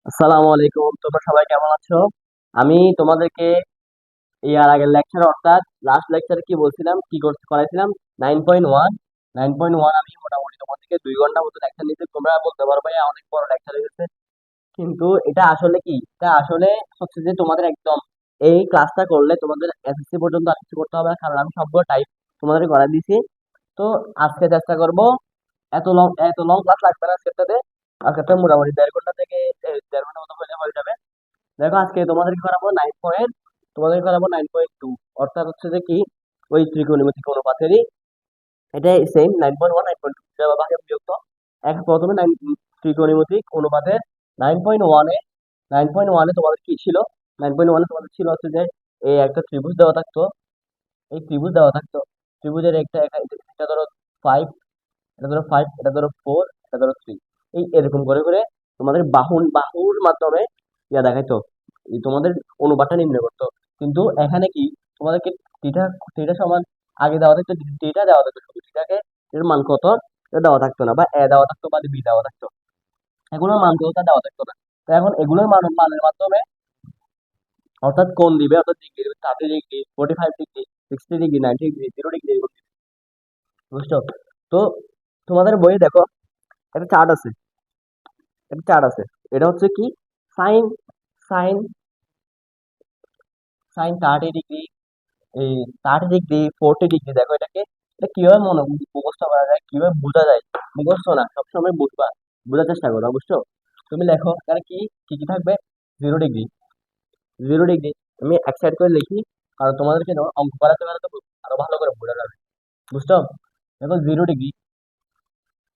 আসসালামু আলাইকুম, তোমরা সবাই কেমন আছো? আমি তোমাদেরকে আর আগের লেকচার অর্থাৎ লাস্ট লেকচারে কি বলছিলাম, কি করাইছিলাম? 9.1। 9.1 আমি মোটামুটি তোমাদেরকে 2 ঘন্টা মতো লেকচার নিতে, তোমরা বলতে পারো ভাই অনেক বড় লেকচার হয়ে গেছে। কিন্তু এটা আসলে কি, এটা আসলে হচ্ছে যে তোমাদের একদম এই ক্লাসটা করলে তোমাদের এসএসসি পর্যন্ত আর কিছু করতে হবে না, কারণ আমি সবগুলো টাইপ তোমাদের করা দিছি। তো আজকে চেষ্টা করব, এত লং ক্লাস লাগবে না আজকেরটাতে। আজকেরটা মোটামুটি 1.5 ঘন্টা থেকে 1.5 ঘন্টা মতো হয়ে যাবে। দেখো আজকে তোমাদেরকে করাবো 9 পয়েন্ট, তোমাদেরকে করাবো 9.2। অর্থাৎ হচ্ছে যে কি, ওই ত্রিকোণমিতিক অনুপাতেরই এটাই সেম 9.1 9.2 ভাগে বিভক্ত। প্রথমে ত্রিকোণমিতিক অনুপাতের 9.1 এ 9.1 এ তোমাদের কি ছিল? 9.1 এ তোমাদের ছিল হচ্ছে যে এই একটা ত্রিভুজ দেওয়া থাকতো। এই ত্রিভুজ দেওয়া থাকতো, ত্রিভুজের একটা ধরো 5, এটা ধরো 5, এটা ধরো 4, এটা ধরো 3। এই এরকম করে করে তোমাদের বাহুর মাধ্যমে দেখাইতো, এই তোমাদের অনুপাতটা নির্ণয় করতো। কিন্তু এখানে কি, তোমাদেরকে থিটা থিটা সমান আগে দেওয়া থাকতো, থিটা দেওয়া থাকতো, শুধু থিটাকে এর মান কত এটা দেওয়া থাকতো না, বা এ দেওয়া থাকতো বা বি দেওয়া থাকতো, এগুলোর মান কত তা দেওয়া থাকতো না। তো এখন এগুলোর মানের মাধ্যমে অর্থাৎ কোণ দিবে, অর্থাৎ ডিগ্রি দিবে, 30 degree, 45 degree, 60 degree, 90 degree, 0 degree, বুঝছো? তো তোমাদের বইয়ে দেখো একটা চার্ট আছে, একটা চার্ট আছে। এটা হচ্ছে কি, সাইন সাইন সাইন 30 ডিগ্রি, এই 30 ডিগ্রি, 40 ডিগ্রি। দেখো এটাকে, এটা কিভাবে মুখস্থ করা যায়, কিভাবে বোঝা যায়? মুখস্থ না, সবসময় বুঝবা, বোঝার চেষ্টা করো, বুঝছো? তুমি লেখো এখানে কি কি কি থাকবে। 0 ডিগ্রি, 0 ডিগ্রি। আমি এক সাইড করে লিখি, কারণ তোমাদেরকে যখন অঙ্ক করাতে পারে তো আরো ভালো করে বোঝা যাবে, বুঝছো? দেখো 0 ডিগ্রি,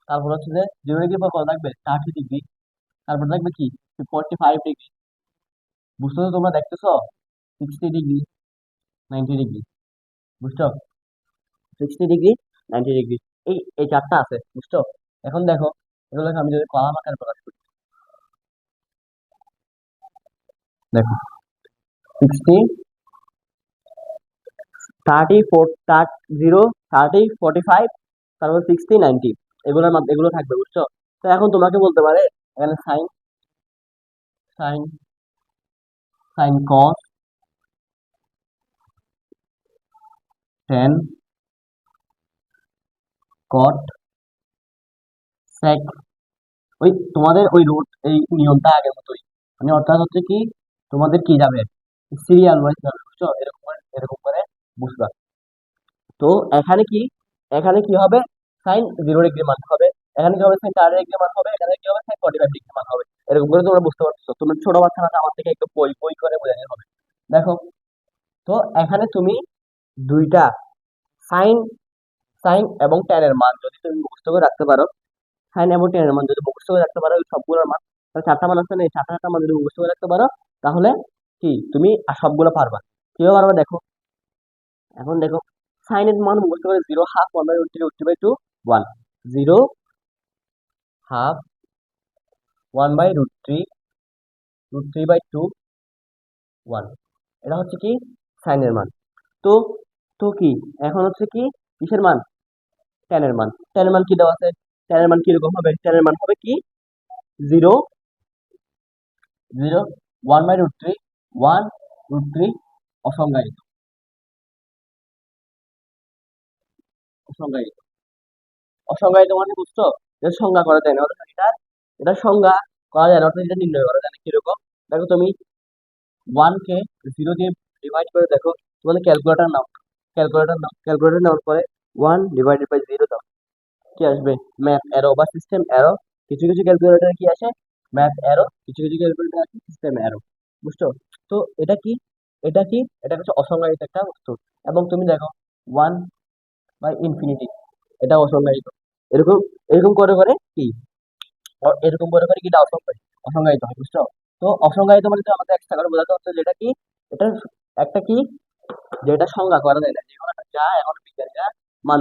তারপর হচ্ছে যে 0 ডিগ্রি পর কত থাকবে? 30 ডিগ্রি। তারপর থাকবে কি, 45 ডিগ্রি। বুঝছো তো, তোমরা দেখতেছো? 60 ডিগ্রি, 90 ডিগ্রি, বুঝছো? 60 ডিগ্রি, 90 ডিগ্রি, এই এই চারটা আছে, বুঝছো? এখন দেখো, এগুলোকে আমি যদি কলাম আকারে প্রকাশ করি, দেখো 60, 30, 4, 0, 30, 45, তারপর 60, 90, এগুলো থাকবে, বুঝছো? তো এখন তোমাকে বলতে পারে এখানে sine sine sine cos, tan, cot, sec. ওই তোমাদের ওই রুট, এই নিয়মটা আগের মতোই, মানে অর্থাৎ হচ্ছে কি, তোমাদের কি যাবে, সিরিয়াল ওয়াইজ যাবে, বুঝছো? এরকম করে বুঝবা। তো এখানে কি, এখানে কি হবে, সাইন 0 ডিগ্রি মান হবে, এখানে কি হবে, সাইন 30 ডিগ্রি মান হবে, এখানে কি হবে, সাইন 45 ডিগ্রি মান হবে। এরকম করে তোমরা বুঝতে পারছো? তোমরা ছোট বাচ্চা না, আমার থেকে একটু বই বই করে বোঝাতে হবে। দেখো, তো এখানে তুমি দুইটা সাইন সাইন এবং ট্যানের মান যদি তুমি মুখস্থ করে রাখতে পারো, সাইন এবং ট্যানের মান যদি মুখস্থ করে রাখতে পারো, ওই সবগুলোর মান, তাহলে চারটা মান আছে না, এই চারটা মান যদি মুখস্থ করে রাখতে পারো, তাহলে কি তুমি আর সবগুলো পারবা। কিভাবে পারবা দেখো, এখন দেখো, সাইনের মান মুখস্থ করে, 0 হাফ 1/√3 √3/2 1, 0 হাফ 1/√3 √3/2 1। এটা হচ্ছে কি, সাইনের মান। তো তো কি, এখন হচ্ছে কি, কিসের মান? ট্যানের মান। ট্যানের মান কি দেওয়া আছে? ট্যানের মান কিরকম হবে? ট্যানের মান হবে কি, 0 0 1/√3 1 √3 অসংজ্ঞায়িত, অসংজ্ঞায়িত, অসংজ্ঞায়িত মানে বুঝছো? এটা সংজ্ঞা করা যায় না, অর্থাৎ এটা সংজ্ঞা করা যায় না, অর্থাৎ এটা নির্ণয় করা যায় না। কিরকম? দেখো তুমি 1 কে 0 দিয়ে ডিভাইড করে দেখো, তোমাদের ক্যালকুলেটর নাও, ক্যালকুলেটর নেওয়ার পরে 1/0 দাও, কি আসবে? ম্যাথ অ্যারো বা সিস্টেম অ্যারো। কিছু কিছু ক্যালকুলেটরে কি আসে, ম্যাথ অ্যারো, কিছু কিছু ক্যালকুলেটর আছে সিস্টেম অ্যারো, বুঝছো? তো এটা কি, এটা কি, এটা হচ্ছে অসংজ্ঞায়িত একটা বস্তু। এবং তুমি দেখো 1/ইনফিনিটি, এটা অসংজ্ঞায়িত। এরকম এরকম করে করে কি, এরকম করে করে কি, এটা অসংজ্ঞায়িত হয়, বুঝছো? তো অসংজ্ঞায়িত মানে তো আমাদের এক্সট্রা করে বোঝাতে হচ্ছে যেটা কি, এটা একটা কি, যেটা সংজ্ঞা করা যায় না, যেগুলো যা এখন বিজ্ঞানীরা মান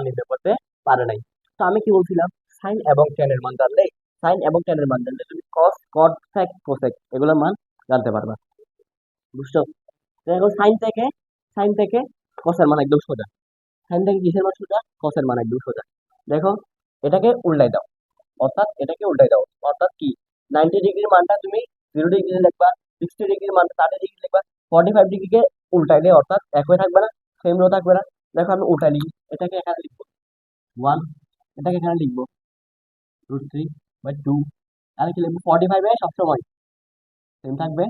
নির্ণয় করতে পারে নাই। তো আমি কি বলছিলাম, সাইন এবং ট্যানের মান জানলে তুমি কস, কট, সেক, কোসেক এগুলোর মান জানতে পারবা, বুঝছো? তো এখন সাইন থেকে কসের মান একদম সোজা, সাইন থেকে কিসের মান সোজা? কসের মান একদম সোজা। দেখো, এটাকে উল্টাই দাও, অর্থাৎ কি, 90 ডিগ্রির মানটা তুমি 0 ডিগ্রি লিখবা, 60 ডিগ্রির মানটা 30 ডিগ্রি লিখবা, 45 ডিগ্রিকে উল্টাইলে অর্থাৎ একই থাকবে না, সেম রো থাকবে না। দেখো আমি উল্টাই লিখি, এটাকে এখানে লিখবো 1, এটাকে এখানে লিখবো √3/2, তাহলে কি লিখবো 45 এ সবসময় সেম থাকবে,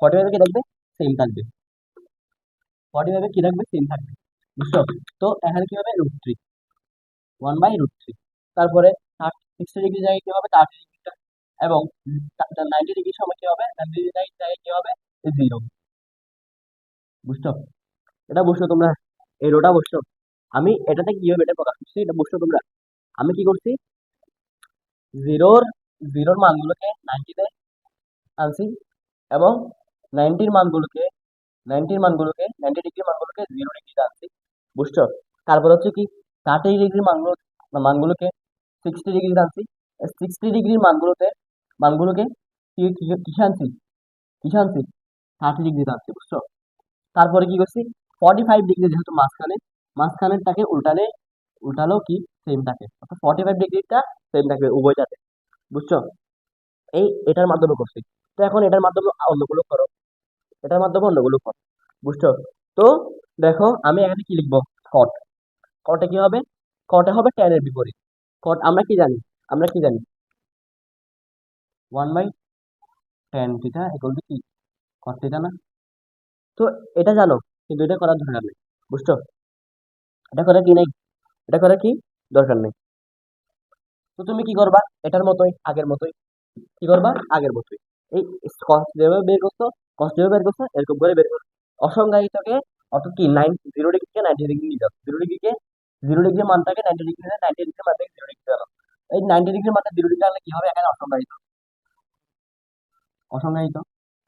45 কি থাকবে সেম থাকবে, 45 কি থাকবে সেম থাকবে, বুঝছো? তো এখানে কি হবে √3, 1/√3। তারপরে 60 ডিগ্রি জায়গায় কি হবে 30 ডিগ্রিটা, এবং 90 ডিগ্রির সময় কি হবে, 90 ডিগ্রি জায়গায় কি হবে 0, বুঝছো? এটা বুঝছো তোমরা, এই রোটা বুঝছো? আমি এটাতে কিভাবে এটা প্রকাশ করছি এটা বুঝছো তোমরা? আমি কি করছি, জিরোর জিরোর মানগুলোকে 90-তে আনছি, এবং 90-র মানগুলোকে 90 ডিগ্রির মানগুলোকে 0 ডিগ্রিতে আনছি, বুঝছো? তারপর হচ্ছে কি 30 ডিগ্রির মানগুলোকে 60 ডিগ্রিতে আনছি, 60 ডিগ্রির মানগুলোকে কিসে আনছি, 30 ডিগ্রিতে আনছি, বুঝছো? তারপরে কি করছি 45 ডিগ্রি, যেহেতু মাঝখানেরটাকে উল্টালেও কি সেম থাকে, অর্থাৎ 45 ডিগ্রিটা সেম থাকবে উভয়টাতে, বুঝছো? এটার মাধ্যমে করছি। তো এখন এটার মাধ্যমে অন্যগুলো করো, বুঝছো? তো দেখো আমি এখানে কি লিখবো, কট, কটে কি হবে, কটে হবে tan এর বিপরীত। কট আমরা কি জানি 1/tan θ ইকুয়াল টু কি cot θ না? তো এটা জানো, কিন্তু এটা করার দরকার নেই, বুঝছো? এটা করা কি নাই, এটা করা কি দরকার নেই। তো তুমি কি করবা, এটার মতোই আগের মতোই কি করবা, আগের মতোই এই cos যেভাবে বের করছো এরকম করে বের করো। অসংজ্ঞায়িতকে অর্থাৎ কি 0 ডিগ্রিকে 90 ডিগ্রি নিয়ে যাও, 0 ডিগ্রি মানটাকে 90 ডিগ্রি, 90 ডিগ্রি মানটাকে 0 ডিগ্রি আনো। এই 90 ডিগ্রি মানটা 0 ডিগ্রি আনলে কি হবে, এখানে অসংজ্ঞায়িত।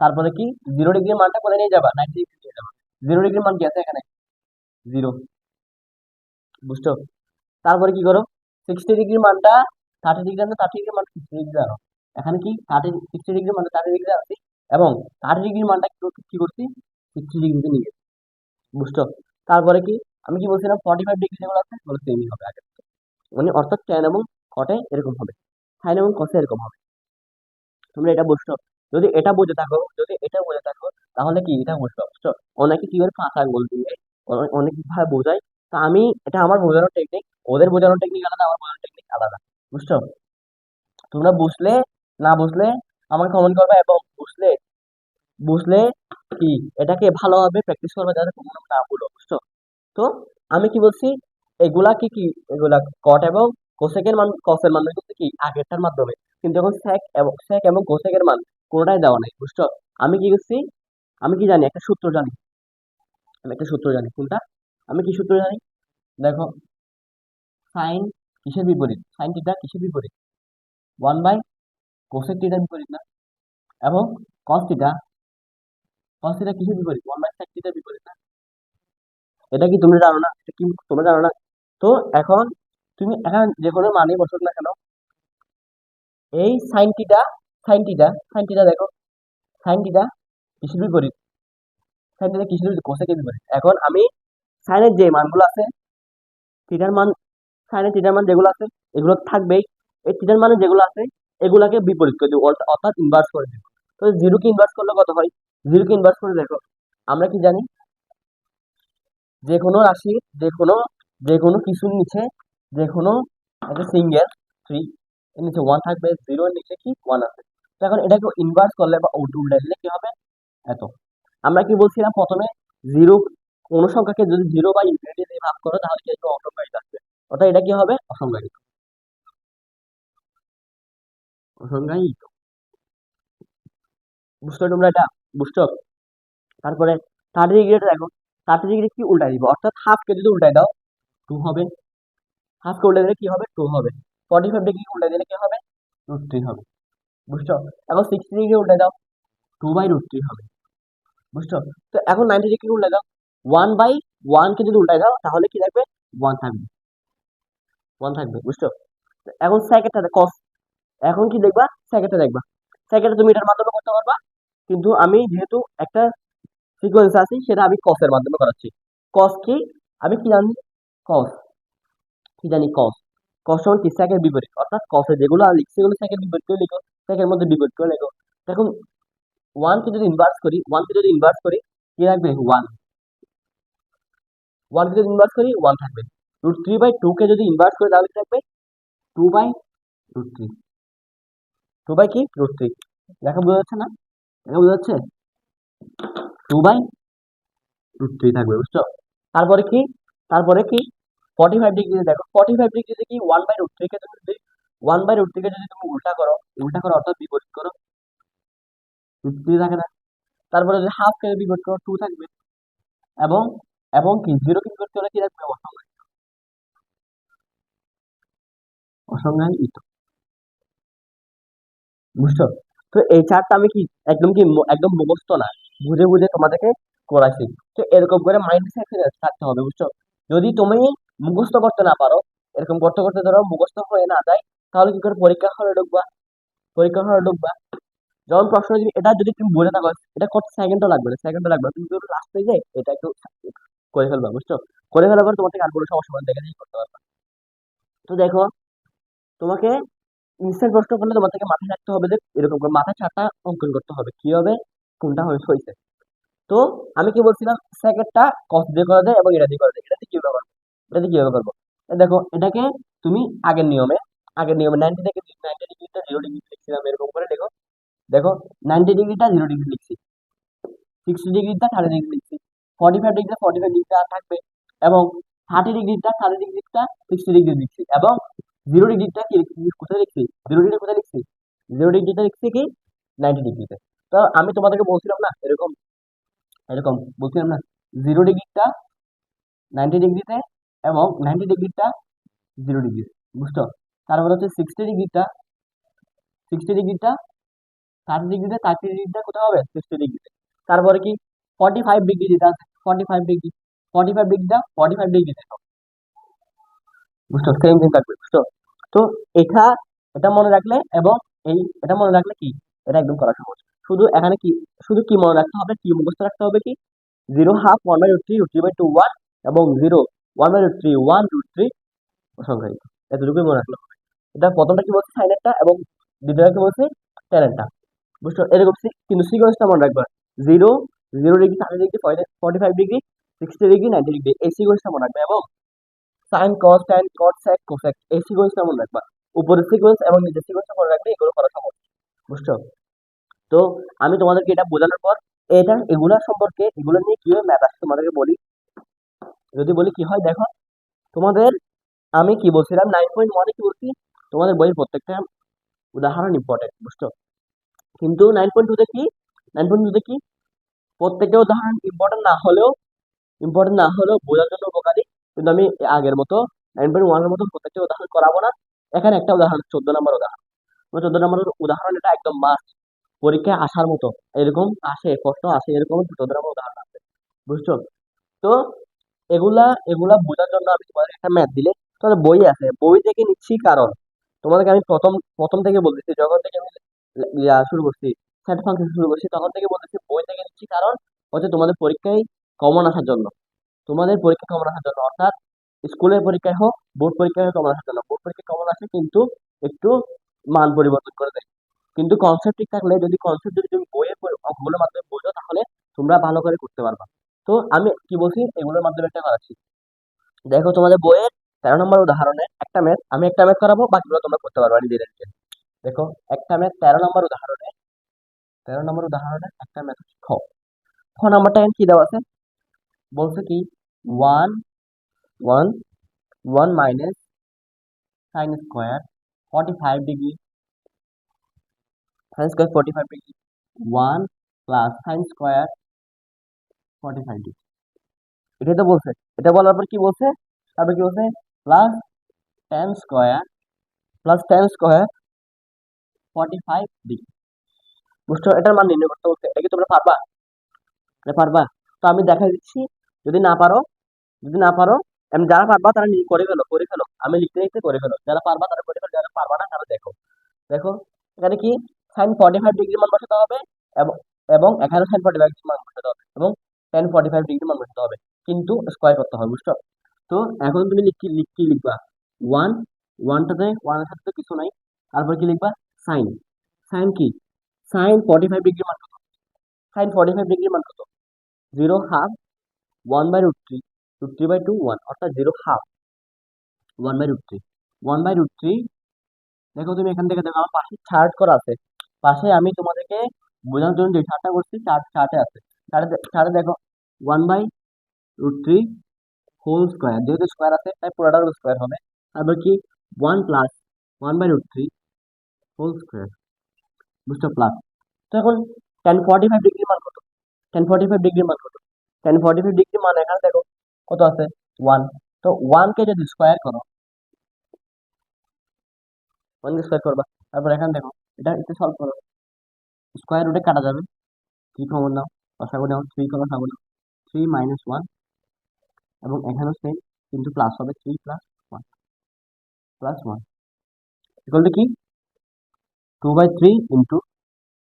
তারপরে কি 0 ডিগ্রি মানটা কোথায় নিয়ে যাবা, 90 ডিগ্রি নিয়ে যাবা। 0 ডিগ্রি মান কি আছে এখানে, 0, বুঝছো? তারপরে কি করো 60 ডিগ্রির মানটা 30 ডিগ্রি আনো, 30 ডিগ্রি মান 60 ডিগ্রি আনো। এখানে কি 60 ডিগ্রি মানে 30 ডিগ্রি আনছি, এবং 30 ডিগ্রির মানটা কি করছি 60 ডিগ্রিতে নিয়ে গেছি, বুঝছো? তারপরে কি আমি কি বলছিলাম 45 ডিগ্রি যেগুলো আছে সেগুলো সেমই হবে আগে, মানে অর্থাৎ ট্যান এবং কটে এরকম হবে, সাইন এবং কসে এরকম হবে। তোমরা এটা বুঝছো? যদি এটা বুঝে থাকো তাহলে কি এটা বুঝছো, বুঝছো? অনেকে কি করে পাঁচ আঙ্গুল দিয়ে অনেক ভাবে বোঝায়। তা আমি এটা আমার বোঝানোর টেকনিক, ওদের বোঝানোর টেকনিক আলাদা, আমার বোঝানোর টেকনিক আলাদা, বুঝছো? তোমরা বুঝলে, না বুঝলে আমাকে কমেন্ট করবে, এবং বুঝলে বুঝলে কি এটাকে ভালোভাবে প্র্যাকটিস করবে যাতে তোমরা না ভুলো, বুঝছো? তো আমি কি বলছি, এগুলা কি কি এগুলা কট এবং কসের মান বের করতে কি আগেরটার মাধ্যমে, কিন্তু এখন সেক এবং কোসেকের মান কোনটাই দেওয়া নাই, বুঝছো? আমি কি করছি, আমি কি জানি একটা সূত্র জানি, কোনটা, আমি কি সূত্র জানি, দেখো সাইন কিসের বিপরীত, সাইন থিটা কিসের বিপরীত, 1/কোসেক থিটার বিপরীত না? এবং কস থিটা কিসের বিপরীত, 1/সেক থিটার বিপরীত না? এটা কি তুমি জানো না, এটা কি তোমরা জানো না? তো এখন তুমি এখানে যে কোনো মানেই বসুক না কেন, এই সাইন থিটা দেখো, সাইন থিটা কিসের বিপরীত, কোসেকের বিপরীত। এখন আমি সাইনের যে মানগুলো আছে, থিটার মান, সাইনের থিটার মান যেগুলো আছে এগুলো থাকবেই, এই থিটার মানে যেগুলো আছে এগুলাকে বিপরীত করে দিব, অর্থাৎ ইনভার্স করে দিব। তো জিরোকে ইনভার্স করলে কত হয়, জিরোকে ইনভার্স করে দেখো, আমরা কি জানি যে কোনো রাশির যে কোনো কিছুর নিচে, যে কোনো একটা সিঙ্গেল থ্রি এর নিচে ওয়ান থাকবে, জিরো এর নিচে কি ওয়ান আছে। তো এখন এটাকে ইনভার্স করলে বা উল্টে দিলে কি হবে, এত। আমরা কি বলছিলাম প্রথমে, জিরো কোনো সংখ্যাকে যদি জিরো বা ইনফিনিটি দিয়ে ভাগ করো তাহলে কি একটু অসংজ্ঞায়িত আসবে, অর্থাৎ এটা কি হবে অসংজ্ঞায়িত, অসংজ্ঞায়িত, বুঝছো তোমরা এটা, বুঝছো? তারপরে 30 ডিগ্রিটা দেখো, 30 ডিগ্রি কি উল্টাই দিব, অর্থাৎ হাফকে যদি উল্টাই দাও 2 হবে, হাফকে উল্টাই দিলে কি হবে 2 হবে, 45 ডিগ্রি উল্টাই দিলে কি হবে √3 হবে, বুঝছো? এখন 60 ডিগ্রি উল্টাই দাও 2/√3 হবে, বুঝছো? তো এখন 90 ডিগ্রি উল্টাই দাও 1/1 কে যদি উল্টাই দাও তাহলে কি থাকবে, 1 থাকবে, বুঝছো? তো এখন সেকেন্ডটা কস, এখন কি দেখবা, সেকেন্ডটা তুমি এটার মাধ্যমে করতে পারবা, কিন্তু আমি যেহেতু একটা সিকোয়েন্স আছে সেটা আমি কসের মাধ্যমে করাচ্ছি। কস কি, আমি কি জানি, কস কি জানি, কস সমান কি সেকের বিপরীত, অর্থাৎ কসে যেগুলো লিখছি সেগুলো সেকের বিপরীত করে লিখো। সেকের মধ্যে বিপরীত করে লেখো। দেখুন ওয়ানকে যদি ইনভার্স করি কি থাকবে? ওয়ানকে যদি ইনভার্স করি ওয়ান থাকবে। √3/2 কে যদি ইনভার্স করি তাহলে কি থাকবে? 2/√3। 2 কি √3। লেখা বোঝা যাচ্ছে না? লেখা বোঝা যাচ্ছে? 2/√3 থাকবে, বুঝছো? তারপরে কি? তারপরে কি 45 ডিগ্রিতে দেখো, 45 ডিগ্রিতে কি 1/√3 কে তুমি যদি 1/√3 কে যদি তুমি উল্টা করো অর্থাৎ বিপরীত করো, √3 থাকে না। তারপরে যদি হাফ কে বিপরীত করো 2 থাকবে। এবং এবং কি 0 কে বিপরীত করলে কি থাকবে? অসংজ্ঞায়িত। বুঝছো? তো এই চার্টটা আমি কি একদম একদম মুখস্থ না, বুঝে বুঝে তোমাদেরকে করাইছি। তো এরকম করে মাইন্ড সেট থাকতে হবে, বুঝছো? যদি তুমি মুখস্থ করতে না পারো, এরকম করতে করতে ধরো মুখস্থ হয়ে না যায়, তাহলে কি করে পরীক্ষা হলে ঢুকবা? যখন প্রশ্ন দিবি এটা যদি তুমি বুঝে থাকো, এটা করতে সেকেন্ডও লাগবে না, তুমি যদি লাস্ট পেজে এটা একটু করে ফেলবা, বুঝছো? করে ফেলার পর তোমার থেকে আর কোনো সমস্যা হবে না, দেখে দেখে করতে পারবা। তো দেখো, তোমাকে ইনস্ট্যান্ট প্রশ্ন করলে তোমার থেকে মাথায় রাখতে হবে যে এরকম করে মাথায় চারটা অঙ্কন করতে হবে, কি হবে কোনটা হয়েছে। তো আমি কি বলছিলাম, সেকেন্ডটা কস দিয়ে করা যায় এবং এটা দিয়ে করা যায়। এটা দিয়ে কিভাবে করবো? দেখো, এটাকে তুমি আগের নিয়মে 90 ডিগ্রিটা 0 ডিগ্রি লিখছিলাম এরকম করে। দেখো দেখো 90 ডিগ্রিটা 0 ডিগ্রি লিখছি, 60 ডিগ্রিটা 30 ডিগ্রি লিখছি, 45 ডিগ্রিটা 45 ডিগ্রিটা থাকবে, এবং 30 ডিগ্রিটা 60 ডিগ্রি লিখছি, এবং 0 ডিগ্রিটা কি কোথায় লিখছি? 0 ডিগ্রি কোথায় লিখছি? 0 ডিগ্রিটা লিখছি কি 90 ডিগ্রিতে। তো আমি তোমাদেরকে বলছিলাম না, এরকম এরকম বলছিলাম না, 0 ডিগ্রিটা 90 ডিগ্রিতে এবং 90 ডিগ্রিটা 0 ডিগ্রি, বুঝছো? তারপর হচ্ছে 60 ডিগ্রিটা 30 ডিগ্রিতে, 30 ডিগ্রিটা কোথায় হবে? 60 ডিগ্রিতে। তারপরে কি 45 ডিগ্রি যেটা আছে, 45 ডিগ্রি, 45 ডিগ্রিটা 45 ডিগ্রিতে, বুঝছো? সেম সেম থাকবে, বুঝছো? তো এটা এটা মনে রাখলে, এবং এটা মনে রাখলে কি এটা একদম করা সহজ। শুধু এখানে কি শুধু কি মনে রাখতে হবে, কি মুখস্থ রাখতে হবে? কি 0 ½ 1/√3 এবং 0 1/√3 অসংখ্যায়িত, এতটুকুই মনে রাখলে হবে। এটা প্রথমটা কি বলছে? সাইনেরটা, এবং দ্বিতীয়টা কি বলছে? ট্যানেরটা, বুঝছো? এরকম কিন্তু সিকোয়েন্সটা মনে রাখবা। 0 0 degree, 30 degree, 45 degree, 60 degree, 90 degree, এই সিকোয়েন্সটা মনে রাখবে। এবং sine cos tan cot sec cosec, এই সিকোয়েন্সটা মনে রাখবা। উপরের সিকোয়েন্স এবং নিচের সিকোয়েন্সটা মনে রাখবে, এগুলো করা সহজ, বুঝছো? তো আমি তোমাদেরকে এটা বোঝানোর পর এগুলো নিয়ে কিভাবে ম্যাথ আসে তোমাদেরকে বলি। যদি বলি কি হয়, দেখো তোমাদের আমি কি বলছিলাম, 9.1-এ কি বলছি? তোমাদের বইয়ের প্রত্যেকটা উদাহরণ ইম্পর্টেন্ট, বুঝছো? কিন্তু 9.2-তে কি প্রত্যেকটা উদাহরণ ইম্পর্টেন্ট না হলেও বোঝার জন্য উপকারী। কিন্তু আমি আগের মতো 9.1-এর মতো প্রত্যেকটা উদাহরণ করাবো না। এখানে একটা উদাহরণ, 14 নম্বর উদাহরণ। 14 নম্বর উদাহরণ, এটা একদম মাস্ট, পরীক্ষায় আসার মতো, এরকম আসে প্রশ্ন আসে, এরকম 14 নম্বর উদাহরণ আছে, বুঝছো? তো এগুলা এগুলা বোঝার জন্য আমি তোমাদের একটা ম্যাথ দিলে, তোমাদের বই আছে, বই থেকে নিচ্ছি। কারণ তোমাদেরকে আমি প্রথম প্রথম থেকে বলতেছি, যখন থেকে আমি শুরু করছি, সেট ফাংশন শুরু করছি, তখন থেকে বলতেছি বই থেকে নিচ্ছি। কারণ হচ্ছে কমন আসার জন্য তোমাদের পরীক্ষায় কমন আসার জন্য, অর্থাৎ স্কুলের পরীক্ষায় হোক, বোর্ড পরীক্ষায় হোক, কমন আসার জন্য। বোর্ড পরীক্ষায় কমন আসে কিন্তু একটু মান পরিবর্তন করে দেয়। কিন্তু কনসেপ্ট ঠিক থাকলে, যদি তুমি অঙ্কগুলোর মাধ্যমে বোঝো, তাহলে তোমরা ভালো করে করতে পারবা। তো আমি কি বলছি, এগুলোর মাধ্যমে একটা করাচ্ছি। দেখো, তোমাদের বইয়ের 13 নম্বর উদাহরণে একটা ম্যাথ করাবো, বাকিগুলো তোমরা করতে পারবা নিজে নিজে। দেখো, একটা ম্যাথ 13 নম্বর উদাহরণে একটা ম্যাথ হচ্ছে খ নাম্বারটা এখানে কি দেওয়া আছে? বলছে কি, one one one minus sine square 45 degree, one plus sine square 45 degree. এটাই তো বলছে। এটা বলার পর কি বলছে? তারপর কি বলছে? Plus tan square plus tan square 45 degree, বুঝছো? এটার মান নির্ণয় করতে বলছে। এটা কি তোমরা পারবা? পারবা? তো আমি দেখাই দিচ্ছি। যদি না পারো যারা পারবা তারা নিজে করে ফেলো, আমি লিখতে লিখতে করে ফেলো। যারা পারবা তারা করে ফেলো, যারা পারবা না তারা দেখো। দেখো, এখানে কি সাইন 45 ডিগ্রি মান বসাতে হবে, এবং এখানে সাইন 45 ডিগ্রি মান বসাতে হবে, এবং টেন 45 ডিগ্রি মান বসাতে হবে, কিন্তু স্কোয়ার করতে হবে, বুঝছো? তো এখন তুমি কি লিখবা? ওয়ান ওয়ানটাতে ওয়ানের সাথে তো কিছু নাই, তারপর কি লিখবা? সাইন সাইন কি, সাইন 45 ডিগ্রি মান কত, সাইন 45 ডিগ্রি মান কত, 0 হাফ 1/√3, √3/2 1, অর্থাৎ 0 হাফ 1/√3, 1/√3। দেখো তুমি এখান থেকে দেখো আমার পাশে চার্ট করা আছে, পাশে আমি তোমাদেরকে বোঝানোর জন্য যে চার্টটা করছি চার্টে আছে, চার্টে দেখো 1/√3 হোল স্কোয়ার, যেহেতু স্কোয়ার আছে তাই পুরোটার স্কোয়ার হবে, তারপর কি 1 + 1/√3 হোল স্কোয়ার, বুঝছো, প্লাস। তো এখন tan 45 ডিগ্রি মান কত, tan 45 ডিগ্রি মান কত, tan 45 ডিগ্রি মান এখানে দেখো কত আছে, 1। তো 1 কে যদি স্কোয়ার করো, 1 কে স্কোয়ার করবা, তারপর এখানে দেখো এটা একটু সলভ করো, স্কোয়ার রুটে কাটা যাবে, 3 কমন নাও, লসাগু নাও, 3 কমন লসাগু নাও, 3 - 1, এবং এখানেও সেম, কিন্তু প্লাস হবে, 3 + 1 + 1 ইকুয়াল টু কি, 2/3 ইন্টু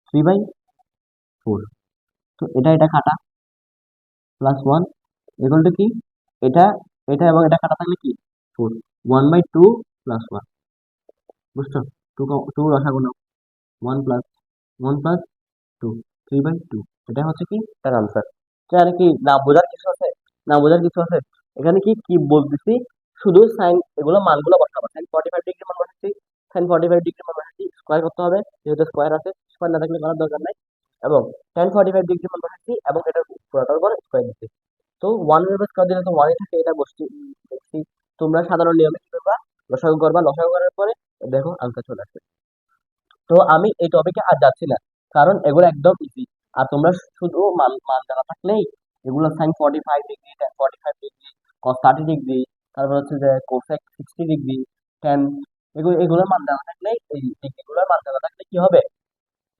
3/4। তো এটা কাটা, +1 ইকুয়াল টু কি, এটা এটা এবং এটা কাটা থাকলে কি 4, 1/2 + 1, বুঝছো, 2 লসাগু নাও, 1 + 1 + 2, 3/2, এটা হচ্ছে কি তার আনসার। এখানে কি না বোঝার কিছু আছে, না বোঝার কিছু আছে, এখানে কি কি বলতেছি, শুধু সাইন এগুলো মানগুলো বসাবো, সাইন 45 ডিগ্রি মান বসাচ্ছি, সাইন 45 ডিগ্রি মান বসাচ্ছি, স্কোয়ার করতে হবে, যেহেতু স্কোয়ার আছে, স্কোয়ার না থাকলে করার দরকার নাই, এবং tan 45 ডিগ্রি মান বসাচ্ছি এবং এটার পুরোটার উপর স্কোয়ার দিচ্ছি। তো 1 এর উপর স্কোয়ার দিলে তো 1 থাকে, এটা বসছি দেখছি। তোমরা সাধারণ নিয়মে কি করবা, লসাগু করবা, লসাগু করার পরে দেখো আনসার চলে আসবে। তো আমি এই টপিকে আর যাচ্ছি না, কারণ এগুলো একদম ইজি। আর তোমরা শুধু মান মান জানা থাকলেই, এগুলো sin 45 degree, tan 45 degree, cos 30 degree, তারপর হচ্ছে যে cosec 60 ডিগ্রি, tan, এগুলোর মান জানা থাকলে, এই ডিগ্রিগুলোর মান জানা থাকলে কি হবে,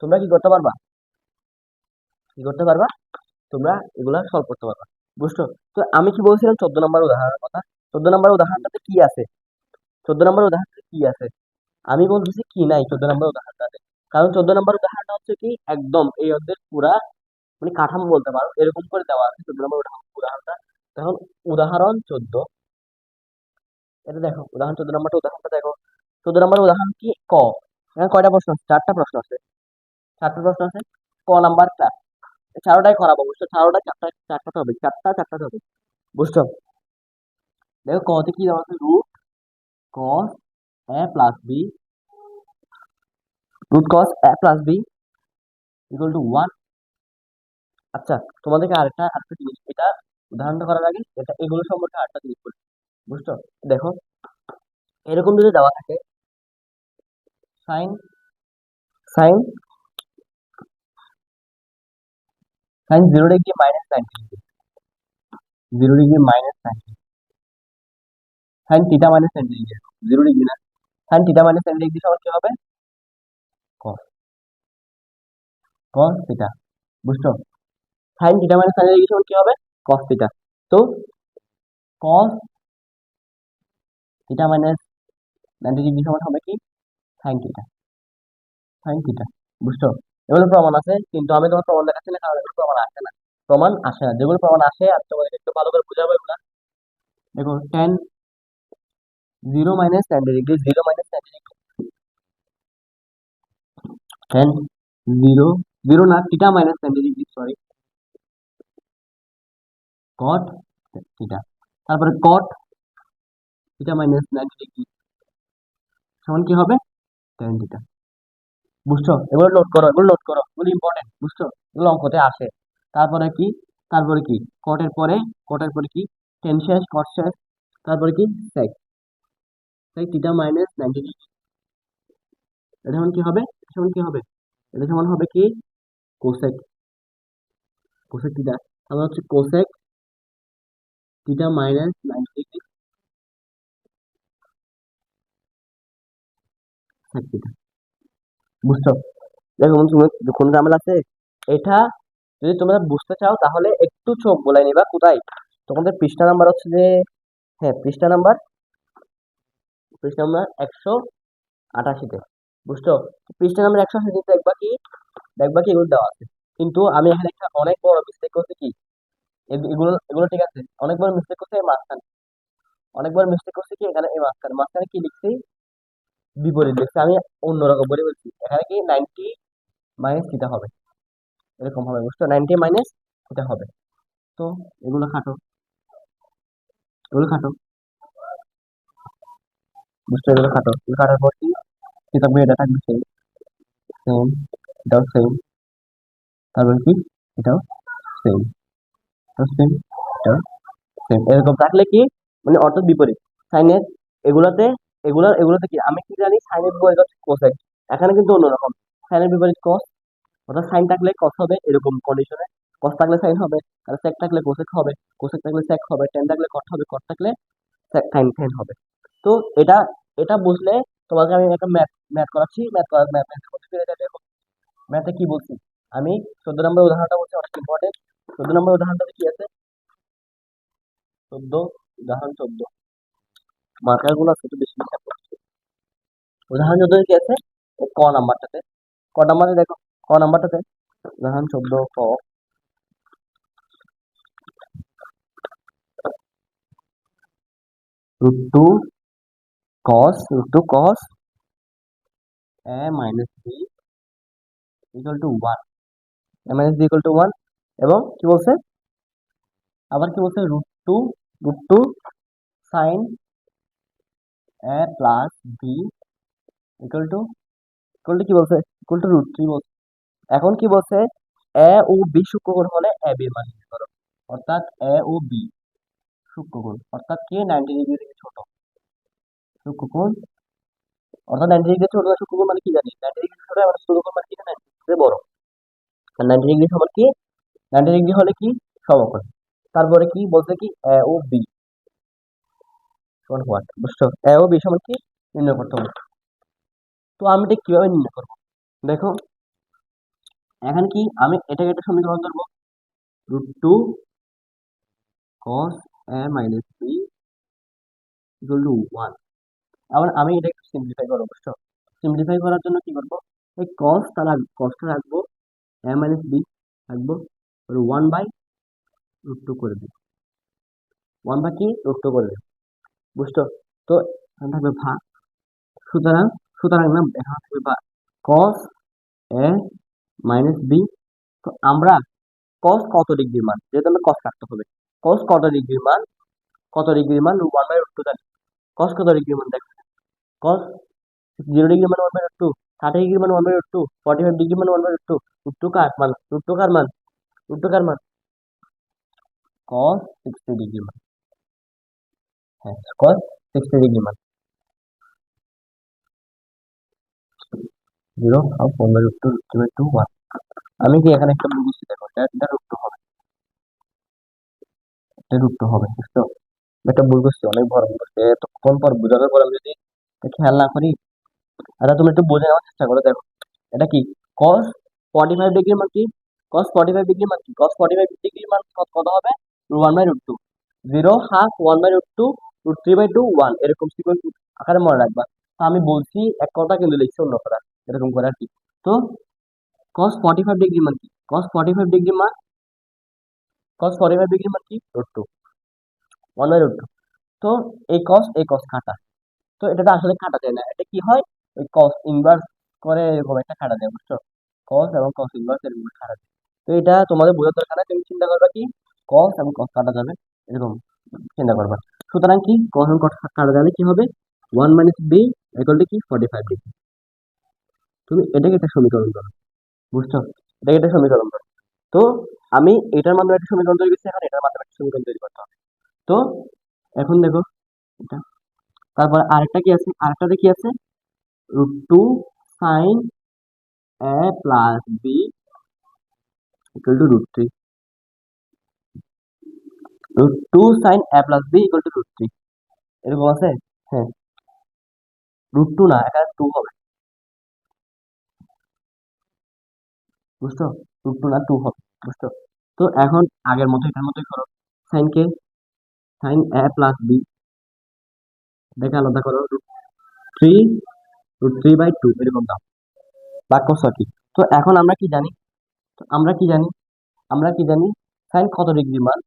তোমরা কি করতে পারবা, কি করতে পারবা, তোমরা এগুলা সলভ করতে পারবা, বুঝছো। তো আমি কি বলছিলাম 14 নম্বর উদাহরণের কথা, 14 নম্বর উদাহরণটাতে কি আছে, 14 নম্বর উদাহরণটাতে কি আছে, আমি বলতেছি কি নাই 14 নম্বর উদাহরণটাতে, কারণ 14 নম্বর উদাহরণটা হচ্ছে কি একদম এই অধ্যায়ের পুরা মানে কাঠামো বলতে পারো, এরকম করে দেওয়া আছে 14 নম্বর উদাহরণটা। তখন উদাহরণ 14, এটা দেখো উদাহরণ 14 নম্বরটা, উদাহরণটা দেখো, 14 নম্বর উদাহরণ কি ক, এখানে কয়টা প্রশ্ন আছে, 4টা প্রশ্ন আছে, 4টা প্রশ্ন আছে, ক নাম্বারটা, চারোটাই করাবো, বুঝছো, চারোটা চারটাতে হবে, চারটাতে হবে, বুঝছো। দেখো কতে কি দেওয়া আছে, √cos a + b, √cos a + b = 1। আচ্ছা, তোমাদেরকে আরেকটা জিনিস, এটা উদাহরণটা করার আগে এটা এগুলো সম্পর্কে আরেকটা জিনিস বলি, বুঝছো। দেখো এরকম যদি দেওয়া থাকে, sine sine sine 0 degree -90 degree, 0 degree -90, sine theta -90 degree, 0 degree না, সাইন থিটা -90 ডিগ্রি সমান কি হবে, কস কস থিটা, বুঝছো, সাইন থিটা -90 ডিগ্রি সমান কি হবে, কস থিটা। তো কস থিটা -90 ডিগ্রি সমান হবে কি, সাইন থিটা, সাইন থিটা, বুঝছো। এগুলো প্রমাণ আছে, কিন্তু আমি তোমার প্রমাণ দেখাচ্ছি না, কারণ এগুলো প্রমাণ আসে না, প্রমাণ আসে না, যেগুলো প্রমাণ আসে আমি তোমাদের একটু ভালো করে বুঝাবো এগুলা। দেখো tan 0 - 90 ডিগ্রি, 0 - 90 ডিগ্রি, tan 0 না, theta -90 degree, sorry, cot theta, তারপরে cot থিটা -90 ডিগ্রি সমান কি হবে, tan থিটা, বুঝছো। এগুলো নোট করো, এগুলো নোট করো, এগুলো ইম্পর্টেন্ট, বুঝছো, এগুলো অঙ্কতে আসে। তারপরে কি, তারপরে কি, কটের পরে কি, টেন শেষ, কট শেষ, তারপরে কি sec, sec থিটা -90 ডিগ্রি, এটা সমান কি হবে, এটা সমান কি হবে, এটা সমান হবে কি কোসেক, কোসেক থিটা, তারপর হচ্ছে cosec theta -90 degree, sec theta, বুঝছো। দেখো তুমি কোন ঝামেলা আছে, এটা যদি তোমরা বুঝতে চাও তাহলে একটু চোখ বোলাই নিবা কোথায়, তোমাদের পৃষ্ঠা নাম্বার হচ্ছে যে, হ্যাঁ পৃষ্ঠা নাম্বার 188-তে, বুঝছো। পৃষ্ঠা নাম্বার 188-তে দেখবা কি এগুলো দেওয়া আছে, কিন্তু আমি এখানে একটা অনেক বড় মিস্টেক করছি কি, এগুলো এগুলো ঠিক আছে, অনেক বড় মিস্টেক করছি এই মাঝখানে, অনেক বড় মিস্টেক করছি কি এখানে, এই মাঝখানে কি লিখছি, বিপরীত লিখছি আমি, অন্যরকম বলে বলছি। এখানে কি 90 মাইনাস থিটা হবে, এরকম হবে, বুঝছো? 90 মাইনাস থিটা হবে। তো এগুলো খাটো, এগুলো খাটো, বুঝছো? এগুলো খাটো, এগুলো খাটার পর কি থাকবে? এটা থাকবে সেম, সেম, এটাও সেম, তারপর কি এটাও সেম, এটাও সেম, এটাও সেম, এরকম থাকলে কি মানে অর্থাৎ বিপরীত সাইনের। এগুলাতে এগুলাতে কি আমি কি জানি, সাইনের বিপরীত হচ্ছে কোসেক। এখানে কিন্তু অন্যরকম, সাইনের বিপরীত কস, অর্থাৎ সাইন থাকলে কস হবে এরকম কন্ডিশনে, কস থাকলে সাইন হবে, আর সেক থাকলে কোসেক হবে, কোসেক থাকলে সেক হবে, টেন থাকলে কট হবে, কট থাকলে সাইন টেন হবে। তো এটা এটা বুঝলে তোমাকে আমি একটা ম্যাথ ম্যাথ করাচ্ছি, ম্যাথ করা ম্যাথ করতে পেরে দেখো ম্যাথে কি বলছি আমি। 14 নম্বর উদাহরণটা বলছি, অনেক ইম্পর্টেন্ট। 14 নম্বর উদাহরণটাতে কি আছে? 14, উদাহরণ 14, মার্কার গুলো আছে একটু বেশি বেশি করছে। উদাহরণ 14 কি আছে? এই ক নাম্বারটাতে, ক নাম্বারে দেখো, ক নাম্বারটাতে উদাহরণ 14 ক, √2 cos a minus B equal to 1, a minus B equal to 1, এবং কি বলছে? আবার কি বলছে? √2 sine a plus B equal to, কি বলছে? ইকুয়াল টু √3 বলছে। এখন কি বলছে? এ ও বি সূক্ষ্মকোণ হলে এ বি মান নির্ণয় করো। অর্থাৎ এ ও বি সূক্ষ্মকোণ, অর্থাৎ কি 90 ডিগ্রি থেকে ছোট সূক্ষ্মকোণ, অর্থাৎ 90 ডিগ্রি ছোট সূক্ষ্মকোণ মানে কি জানি? 90 ডিগ্রি ছোট মানে সূক্ষ্মকোণ মানে কি? 90 ডিগ্রি বড়। আর 90 ডিগ্রি সমান কি? 90 ডিগ্রি হলে কি? সমকোণ। তারপরে কি বলছে? কি এ ও বি সমান হোয়াট, বুঝছো? এ ও বি সমান কি নির্ণয় করতে হবে। তো আমি এটা কিভাবে নির্ণয় করবো? দেখো এখানে কি আমি এটাকে একটা সমীকরণ ধরবো, √2 cos a minus B equal to 1। আবার আমি এটা একটু সিম্পলিফাই করবো, বুঝছো? সিম্পলিফাই করার জন্য কি করবো? এই কসটা রাখবো, a মাইনাস বি রাখবো, 1/√2 করে দিই, 1/√2 করে দিই, বুঝছো? তো এখানে থাকবে ভাগ, সুতরাং সুতরাং না, এখানে থাকবে ভাগ cos a মাইনাস বি। তো আমরা cos কত ডিগ্রির মান, যেহেতু আমরা cos রাখতে হবে, cos কত ডিগ্রির মান, কত ডিগ্রির মান 1/√2 জানি। cos কত ডিগ্রির মান দেখো, cos 0 ডিগ্রি মানে 1/√2, 30 ডিগ্রি মানে 1/√2, 45 ডিগ্রি মানে 1/√2, √2 কার মান, √2 কার মান, √2 কার মান, cos 60 ডিগ্রি মান, হ্যাঁ cos 60 ডিগ্রি মান, 0 হাফ 1/√2, √2/2 1। আমি কি এখানে একটা ভুল করছি? দেখো এটা √2 হবে, এটা √2 হবে, বুঝছো? একটা ভুল করছি, অনেক বড় ভুল করছি, এতক্ষণ পর বোঝানোর পর আমি যদি এটা খেয়াল না করি। আচ্ছা তুমি একটু বোঝে নেওয়ার চেষ্টা করো, দেখো এটা কি cos 45 ডিগ্রি মান কি, cos 45 ডিগ্রি মান কি, cos 45 ডিগ্রি মান কত হবে? 1/√2, 0 হাফ 1/√2, √3/2 1, এরকম সিকোয়েন্স আকারে মনে রাখবা। তো আমি বলছি এক কথা কিন্তু লিখছি অন্য কথা, এরকম করে আর কি। তো cos 45 ডিগ্রি মান কি, cos 45 ডিগ্রি মান, কি √2, 1/√2। তো এই cos কাটা, তো এটা তো আসলে কাটা যায় না, এটা কি হয়? ওই cos ইনভার্স করে এরকম একটা কাটা যায়, বুঝছো? cos এবং cos ইনভার্স এরকম একটা কাটা যায়। তো এটা তোমাদের বোঝার দরকার নাই, তুমি চিন্তা করবা কি cos এবং cos কাটা যাবে, এরকম চিন্তা করবা। সুতরাং কি cos এবং cos কাটা গেলে কি হবে? 1 মাইনাস বি ইকুয়াল টু কি 45 ডিগ্রি। তুমি এটাকে একটা সমীকরণ করো, বুঝছো? এটাকে একটা সমীকরণ করো। তো আমি এটার মাধ্যমে একটা সমীকরণ তৈরি করছি, এখন এটার মাধ্যমে একটা সমীকরণ তৈরি করতে হবে। তো এখন দেখো এটা, তারপর আরেকটা কি আছে, আরেকটাতে কি আছে? √2 sine a plus B equal to √3, √2 sine a plus B equal to √3, এরকম আছে। হ্যাঁ, √2 না, এখানে 2 হবে, বুঝছো? √2 না, 2 হবে, বুঝছো? তো এখন আগের মতো এটার মতোই করো, সাইন a প্লাস বি, দেখে আলাদা করো, √3, √3/2 এরকম দাও, বাক্য কি। তো এখন আমরা কি জানি? তো আমরা কি জানি সাইন কত ডিগ্রি মান,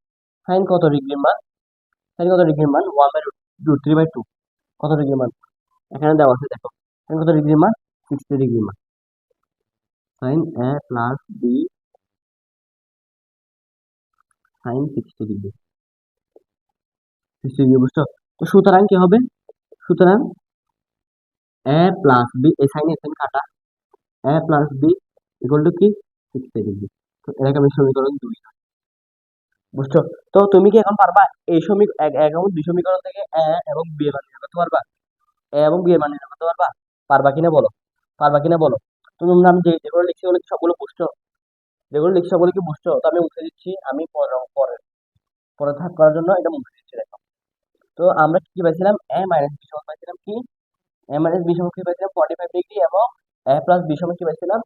সাইন কত ডিগ্রি মান, সাইন কত ডিগ্রি মান 1/√3/2, কত ডিগ্রি মান এখানে দেওয়া আছে দেখো, কত ডিগ্রি মান? 60 ডিগ্রি মান। Sine A plus B sine 60 degree, 60 degree, বুঝছো? তো সুতরাং কি হবে? সুতরাং এ প্লাস বি, এই সাইন এখানে কাটা, A plus B equal to কি? 60 ডিগ্রি। তো এটাকে আমি সমীকরণ 2, বুঝছো? তো তুমি কি এখন পারবা এই এক এবং 2 সমীকরণ থেকে এ এবং বি এর মান নির্ণয় করতে পারবা? এ এবং বি এর মান নির্ণয় করতে পারবা? পারবা কিনা বলো? পারবা কিনা বলো? তো তোমরা আমি যেগুলো লিখছি ওগুলো কি সবগুলো বুঝছো? যেগুলো লিখছি ওগুলো কি বুঝছো? তো আমি মুছে দিচ্ছি, আমি পরে পরে পরে থাক করার জন্য এটা মুছে দিচ্ছি, দেখো। তো আমরা কি কি পাইছিলাম? এ মাইনাস বি সমান পাইছিলাম কি? এ মাইনাস বি সমান কি পাইছিলাম? 45 ডিগ্রি, এবং এ প্লাস বি সমান কি পাইছিলাম?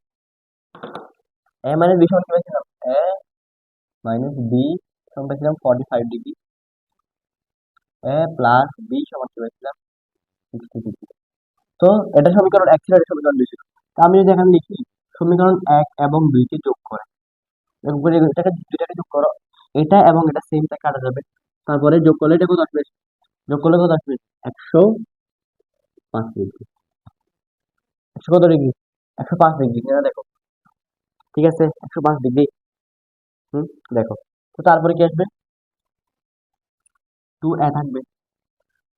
এ মাইনাস বি সমান কি পাইছিলাম? এ মাইনাস বি সমান পাইছিলাম 45 ডিগ্রি, এ প্লাস বি সমান কি পাইছিলাম? 60 ডিগ্রি। তো এটা সমীকরণ 1 ছিল, এটা সমীকরণ 2 ছিল। তো আমি যদি এখানে লিখি সমীকরণ 1 এবং 2 কে যোগ করে, যোগ করে এটাকে দুইটাকে যোগ করো, এটা এবং এটা সেমটা কাটা যাবে, তারপরে যোগ করলে এটা কত আসবে? যোগ করলে কত আসবে? 105 ডিগ্রি। 100 কত ডিগ্রি? 105 ডিগ্রি, এটা দেখো। ঠিক আছে, 105 ডিগ্রি। হুম, দেখো। তো তারপরে কি আসবে? 2a থাকবে।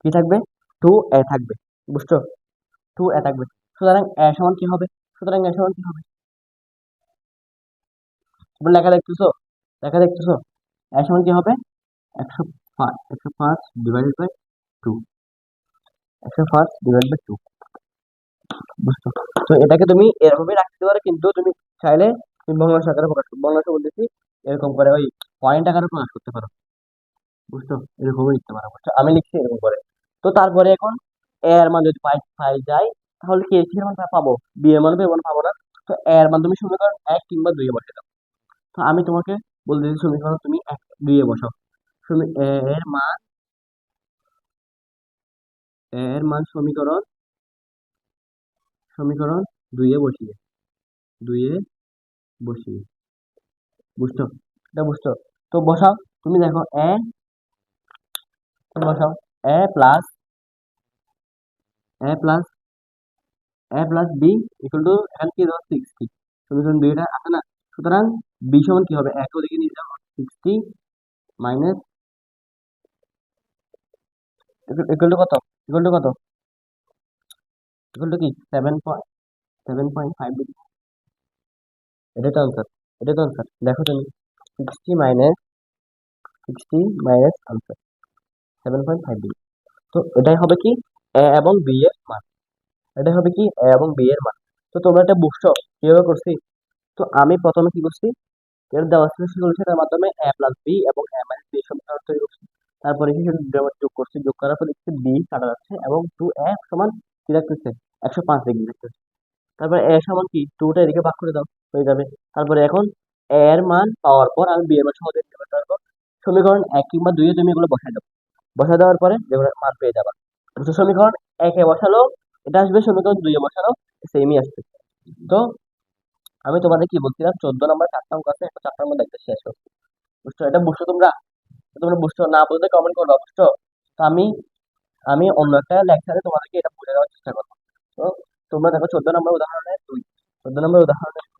কি থাকবে? 2a থাকবে, বুঝছো? 2a থাকবে। সুতরাং a সমান কি হবে? সুতরাং a সমান কি হবে? তোমরা লেখা দেখতেছো? লেখা দেখতেছো? a সমান কি হবে? 105 ডিভাইডেড বাই 2, 105/2, বুঝছো? তো এটাকে তুমি এরভাবে রাখতে পারো, কিন্তু তুমি চাইলে তুমি ভগ্নাংশ আকারে প্রকাশ করো, ভগ্নাংশ বলতেছি এরকম করে ওই পয়েন্ট আকারে প্রকাশ করতে পারো, বুঝছো? এরকমই লিখতে পারো, বুঝছো? আমি লিখছি এরকম করে। তো তারপরে এখন এ এর মান যদি পাই পাই যাই, তাহলে কি এর মান পাবো? বি এর মান পাবো না? তো এ এর মান তুমি সমীকরণ 1 কিংবা 2 এ বসে দাও। তো আমি তোমাকে বলতেছি সমীকরণ তুমি 1, 2 এ বসাও। এ এর মান, সমীকরণ সমীকরণ 2 এ বসিয়ে, 2 এ বসিয়ে, বুঝছো? এটা বুঝছো? তো বসাও, তুমি দেখো তুমি বসাও A plus A plus A plus B equal to, এখানে কি দেওয়া? 60। সমীকরণ 2 এটা আছে না? সুতরাং বি সমান কি হবে? এক ওদিকে নিয়ে যাও, 60 মাইনাস ইকুয়াল টু কত? ইকুয়াল টু কত? ইকুয়াল টু কি? 7.5 ডিগ্রি। এটা তো আনসার, এটা তো আনসার, দেখো তুমি। 60 মাইনাস 7.5 ডিগ্রি। তো এটাই হবে কি? এ এবং বি এর মান। এটাই হবে কি? এ এবং বি এর মান। তো তোমরা এটা বুঝছো কিভাবে করছি? তো আমি প্রথমে কি করছি, এর দেওয়া ছিল সলিউশনের মাধ্যমে এ প্লাস বি এবং এ মাইনাস বি সমীকরণ তৈরি করছি। তারপরে কি সেটা দুটোর মধ্যে যোগ করছি, যোগ করার পর দেখছি বি কাটা যাচ্ছে এবং 2a সমান কি রাখতেছে? 105 ডিগ্রি রাখতেছে। তারপরে এ সমান কি? 2টা এদিকে ভাগ করে দাও, হয়ে যাবে। তারপরে এখন এ এর মান পাওয়ার পর আমি বি এর মান সহজে নিতে পারবো। তারপর সমীকরণ 1 কিংবা 2 এ তুমি এগুলো বসাই দাও, বসাই দেওয়ার পরে যেগুলো মান পেয়ে যাবা, বুঝছো? সমীকরণ 1 এ বসালো এটা আসবে, সমীকরণ 2 এ বসালো সেমই আসবে। তো আমি তোমাদের কি বলছিলাম, 14 নম্বর 4টা অঙ্ক আছে, একটা 4টার মধ্যে একটা শেষ করছি, বুঝছো? এটা বুঝছো তোমরা? তোমরা বুঝছো? না বুঝলে কমেন্ট করো, বুঝছো? তো আমি অন্য একটা লেকচারে তোমাদেরকে এটা বুঝে দেওয়ার চেষ্টা করবো। তো তোমরা দেখো 14 নম্বর উদাহরণে 2, 14 নম্বর উদাহরণে খ,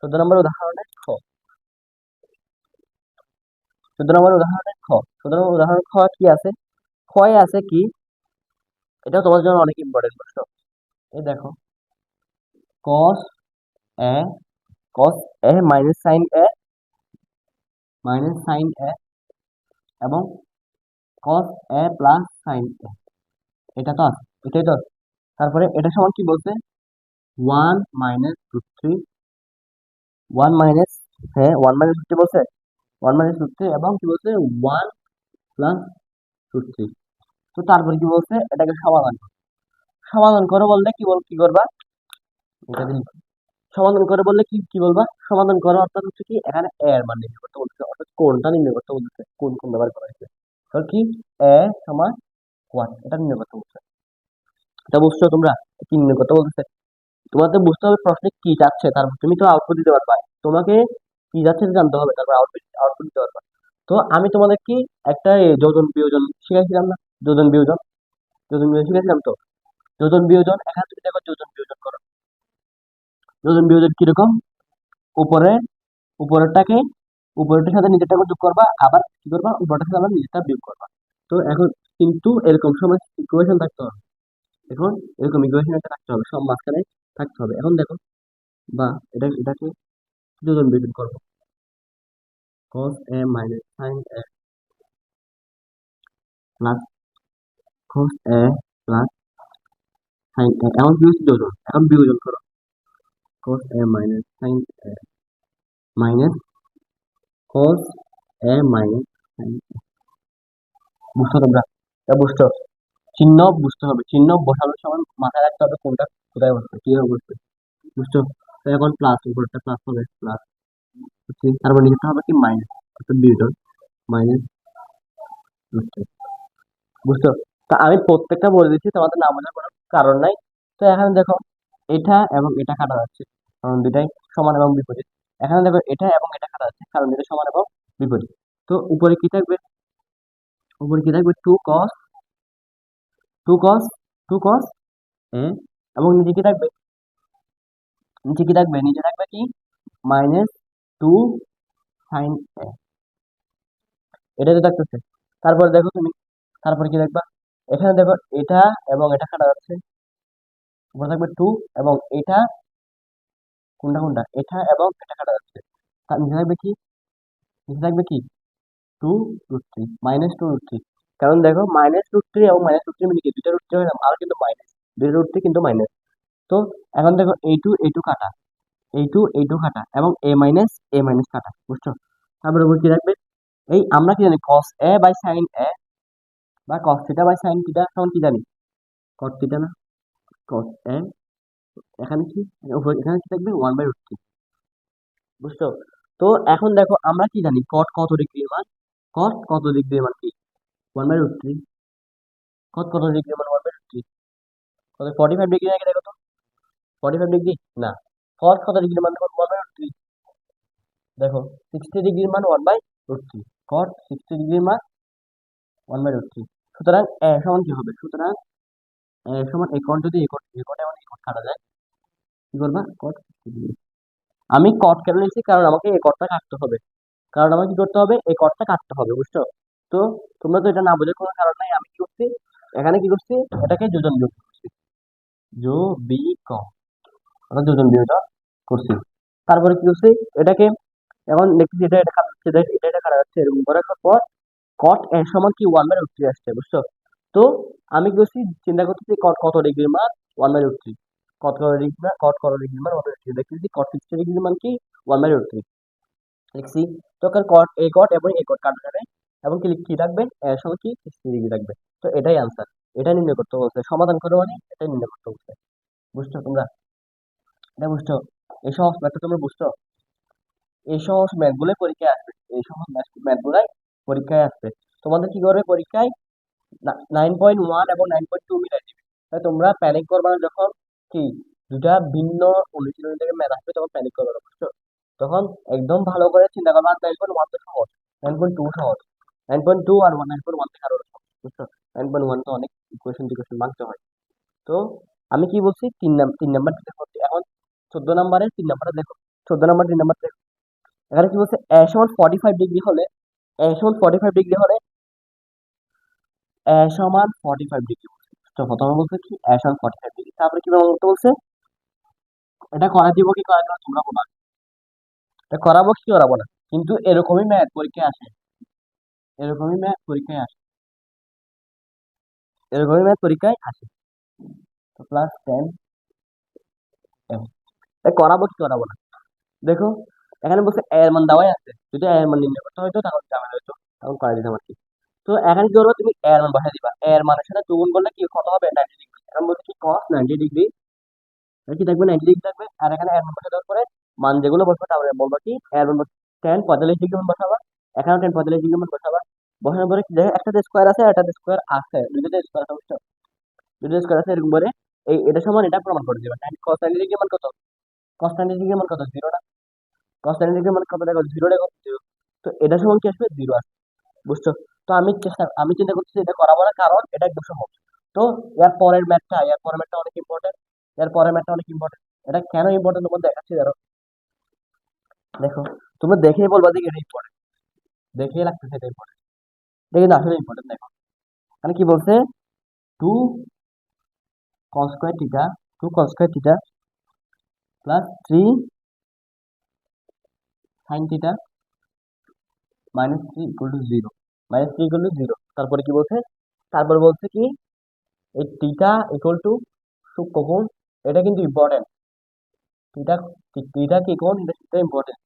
14 নম্বর উদাহরণে খ, 14 নম্বর উদাহরণে খ, 14 নম্বর উদাহরণ খ কি আছে? খয়ে আছে কি? এটা তোমার জন্য অনেক ইম্পর্টেন্ট, বুঝছো? এই দেখো, কস এ, কস মাইনাস সাইন এ এবং কস এ প্লাস সাইন এ, এটা তো আছে, এটাই তো আছে। তারপরে এটা সমান কি বলছে? 1 - √3, 1 হ্যাঁ 1 - √3 বলছে, 1 - √3 এবং কি বলছে? 1 + √3। তো তারপরে কি বলছে? এটাকে সমাধান করো। সমাধান করো বললে কি করবা? এটা দিন, সমাধান করে বললে কি কি বলবা? সমাধান করো অর্থাৎ হচ্ছে কি, এখানে এ এর মান নির্ণয় করতে বলছে, অর্থাৎ কোনটা নির্ণয় করতে বলছে, কোন ব্যবহার করা হয়েছে। তাহলে কি? এ সমান 1, এটা নির্ণয় করতে বলছে। এটা বুঝছো তোমরা? কি নির্ণয় করতে বলছে? তোমাদের বুঝতে হবে প্রশ্নে কি যাচ্ছে, তারপর তুমি তো আউটপুট দিতে পারবা। তোমাকে কি যাচ্ছে এটা জানতে হবে, তারপর আউটপুট আউটপুট দিতে পারবা। তো আমি তোমাদের কি একটা যোজন বিয়োজন শিখাইছিলাম না? যোজন বিয়োজন, যোজন বিয়োজন শিখাইছিলাম তো। যোজন বিয়োজন, এখানে তুমি দেখো যোজন বিয়োজন করো। যোজন বিয়োজন কিরকম? উপরে উপরেরটাকে উপরেরটার সাথে নিচেরটাকে যোগ করবা, আবার কি করবা, উপরেরটার সাথে আবার নিচেরটা বিয়োগ করবা। তো এখন কিন্তু এরকম সময় ইকুয়েশন থাকতে হবে। এখন এরকম ইকুয়েশন একটা থাকতে হবে, সব মাঝখানে থাকতে হবে। এখন দেখো, বা এটাকে যোজন বিয়োজন করবো। cos a minus sin a plus cos a plus sin a, এখন কি হচ্ছে যোজন, এখন বিয়োজন করো। cos a minus sin a minus cos a minus sin a। বুঝছো তোমরা? এটা বুঝছো? চিহ্ন বুঝতে হবে, চিহ্ন বসানোর সময় মাথায় রাখতে হবে কোনটা কোথায় বসবে, কিভাবে বসবে। বুঝছো? তো এখন প্লাস, উপরটা প্লাস হবে, প্লাস হচ্ছে, তারপর নিচেরটা হবে কি মাইনাস, অর্থাৎ বিয়োজন, মাইনাস। বুঝছো? বুঝছো? তা আমি প্রত্যেকটা বলে দিচ্ছি, তোমাদের না বোঝার কোনো কারণ নাই। তো এখানে দেখো, এটা এবং এটা কাটা যাচ্ছে, কারণ দুটাই সমান এবং বিপরীত। এখানে দেখো এটা এবং এটা কাটা যাচ্ছে, কারণ দুটো সমান এবং বিপরীত। তো উপরে কি থাকবে? উপরে কি থাকবে? টু কস এ, এবং নিচে কি থাকবে? নিচে থাকবে কি? মাইনাস টু সাইন এ। এটা তো থাকতেছে। তারপর দেখো তুমি, তারপর কি দেখবা? এখানে দেখো এটা এবং এটা কাটা যাচ্ছে, উপরে থাকবে টু, এবং এটা কোনটা কোনটা, এটা এবং এটা কাটা যাচ্ছে। তার নিচে থাকবে কি? নিচে থাকবে কি? Two root three, minus two root three. কারণ দেখো মাইনাস রুট থ্রি এবং মাইনাস রুট থ্রি মিলে কি দুইটা রুট থ্রি হয় না, আর কিন্তু মাইনাস, দুইটা রুট থ্রি কিন্তু মাইনাস। তো এখন দেখো এই টু কাটা, এই টু কাটা, এবং এ মাইনাস কাটা। বুঝছো? তারপরে উপর কি রাখবে? এই আমরা কি জানি, কস এ বাই সাইন এ বা cos theta by sine theta তখন কি জানি? কট থিটা না, কস এ। এখানে কি, এখানে কি থাকবে? One by root three. বুঝছো? তো এখন দেখো আমরা কি জানি, কট কত ডিগ্রির মান? কট কত ডিগ্রির মান কি? One by root three. Cot কত ডিগ্রির মান? One by root three. কত, 45 ডিগ্রি আগে দেখো তো, 45 ডিগ্রি না, কট কত ডিগ্রির মান? দেখো ওয়ান বাই রুট থ্রি। দেখো 60 ডিগ্রির মান ওয়ান বাই রুট থ্রি। কট 60 ডিগ্রির মান ওয়ান বাই রুট থ্রি। সুতরাং এ সমান কি হবে? সুতরাং এ সমান এই কোণ, যদি এই কোণ এবং এই কোণ কাটা যায়, কি করবা? কট 60 ডিগ্রি। আমি কট কেন নিয়েছি? কারণ আমাকে এই কটটা কাটতে হবে, কারণ আমাকে কি করতে হবে? এই কটটা কাটতে হবে। বুঝছো? তো তোমরা তো এটা না বোঝার কোনো কারণ নাই। আমি কি করছি এখানে, কি করছি, এটাকে যোজন বিয়োগ করছি, জো বি ক, অর্থাৎ যোজন বিয়োজন করছি। তারপরে কি করছি? এটাকে এখন দেখতেছি এটা এটা কাটা যাচ্ছে, এটা কাটা যাচ্ছে, এরকম করে রাখার পর কট এর সমান কি? ওয়ান বাই রুট থ্রি আসছে। বুঝছো? তো আমি কি করছি? চিন্তা করতেছি কট কত ডিগ্রির মান? One by root three. Cot কত ডিগ্রির মান? One by root three. দেখতেছি কট 60 ডিগ্রির মান কি? One by root three. লিখছি। তো এখন কট, এই কট এবং এই কট কাটা যাবে, এবং কি কি রাখবে? এর সঙ্গে কি? 60 ডিগ্রি রাখবে। তো এটাই আনসার। এটা নির্ণয় করতে বলছে, সমাধান করো মানে এটাই নির্ণয় করতে বলছে। বুঝছো তোমরা? এটা বুঝছো? এই সহজ ম্যাথটা তোমরা বুঝছো? এই সহজ ম্যাথ গুলো পরীক্ষায় আসবে, এই সহজ ম্যাথ গুলাই পরীক্ষায় আসবে। তোমাদের কি করবে পরীক্ষায়? 9.1 এবং 9.2 মিলাই দিবে। তাই তোমরা প্যানিক করবে না যখন কি দুটা ভিন্ন অনুশীলনী থেকে ম্যাথ আসবে, তখন প্যানিক করবে না। বুঝছো? তখন একদম ভালো করে চিন্তা করবে, আর 9.1 তো সহজ, 9.2 সহজ, 9.2 আর 9.1 থেকে আরো সহজ। বুঝছো? 9.1 তো অনেক ইকুয়েশন টিকুয়েশন মানতে হয়। তো আমি কি বলছি, তিন নাম্বার দেখো এখন, 14 নাম্বারের 3 নাম্বারটা দেখো, 14 নাম্বার 3 নাম্বার দেখো। এখানে কি বলছে? এ সমান 45 ডিগ্রি হলে, এ সমান 45 ডিগ্রি হলে, এ সমান 45 ডিগ্রি। তো প্রথমে বলছে কি এ সমান 45 ডিগ্রি, তারপরে কি বলতে বলছে? এটা করা দিব কি করা দিব না তোমরা বলো। এটা করাবো কি করাবো না, কিন্তু এরকমই ম্যাথ পরীক্ষায় আসে, এরকমই ম্যাথ পরীক্ষায় আসে, এরকমই ম্যাথ পরীক্ষায় আসে। তো ক্লাস 10 এটা করাবো কি করাবো না, দেখো এখানে বলছে এর মান দেওয়াই আছে, যদি এর মান নির্ণয় করতে হয়তো তখন ঝামেলা হইতো, তখন করে দিতাম আর কি। তো এখন কি করবো? তুমি এর মান বসাই দিবা, এর মানের সাথে গুণ করলে কি কত হবে? 90 ডিগ্রি। এখন বলছে কি cos 90 ডিগ্রি, আর কি থাকবে? 90 ডিগ্রি থাকবে। আর এখানে এর মান বসে দেওয়ার পরে মান যেগুলো বসবে, তারপরে বলবো কি এর মান 10 45 ডিগ্রি মান বসাবা, এখানে 10 45 ডিগ্রি মান বসাবা। বসানোর পরে কি দেখো, একটাতে স্কোয়ার আছে, একটাতে স্কোয়ার আছে, দুইটাতে স্কোয়ার আছে। বুঝছো? দুইটা স্কোয়ার আছে, এরকম করে এটা সমান এটা প্রমাণ করে দিবা। cos 90 ডিগ্রি মান কত? cos 90 ডিগ্রি মান কত? জিরো না? cos 90 ডিগ্রি মান কত? দেখো জিরো, দেখো জিরো। তো এটা সমান কি আসবে? জিরো আসবে। বুঝছো? তো আমি চিন্তা করতেছি এটা করাবো না, কারণ এটা একদম সহজ। তো এর পরের ম্যাথটা অনেক ইম্পর্টেন্ট। এর পরের ম্যাথটা অনেক ইম্পর্টেন্ট। এটা কেন ইম্পর্টেন্ট তোমার দেখাচ্ছি, ধরো দেখো, তোমরা দেখেই বলবা যে এটা ইম্পর্টেন্ট, দেখেই লাগতেছে এটা ইম্পর্টেন্ট, এটা কিন্তু আসলে ইম্পর্টেন্ট। দেখো মানে কি বলছে, two cos square theta, two cos square theta plus three sine theta minus three equal to zero, minus three equal to zero. তারপরে কি বলছে, তারপরে বলছে কি এই থিটা ইকুয়াল টু কখন, এটা কিন্তু ইম্পর্টেন্ট, থিটা, থিটা কি কোণ, এটা ইম্পর্টেন্ট।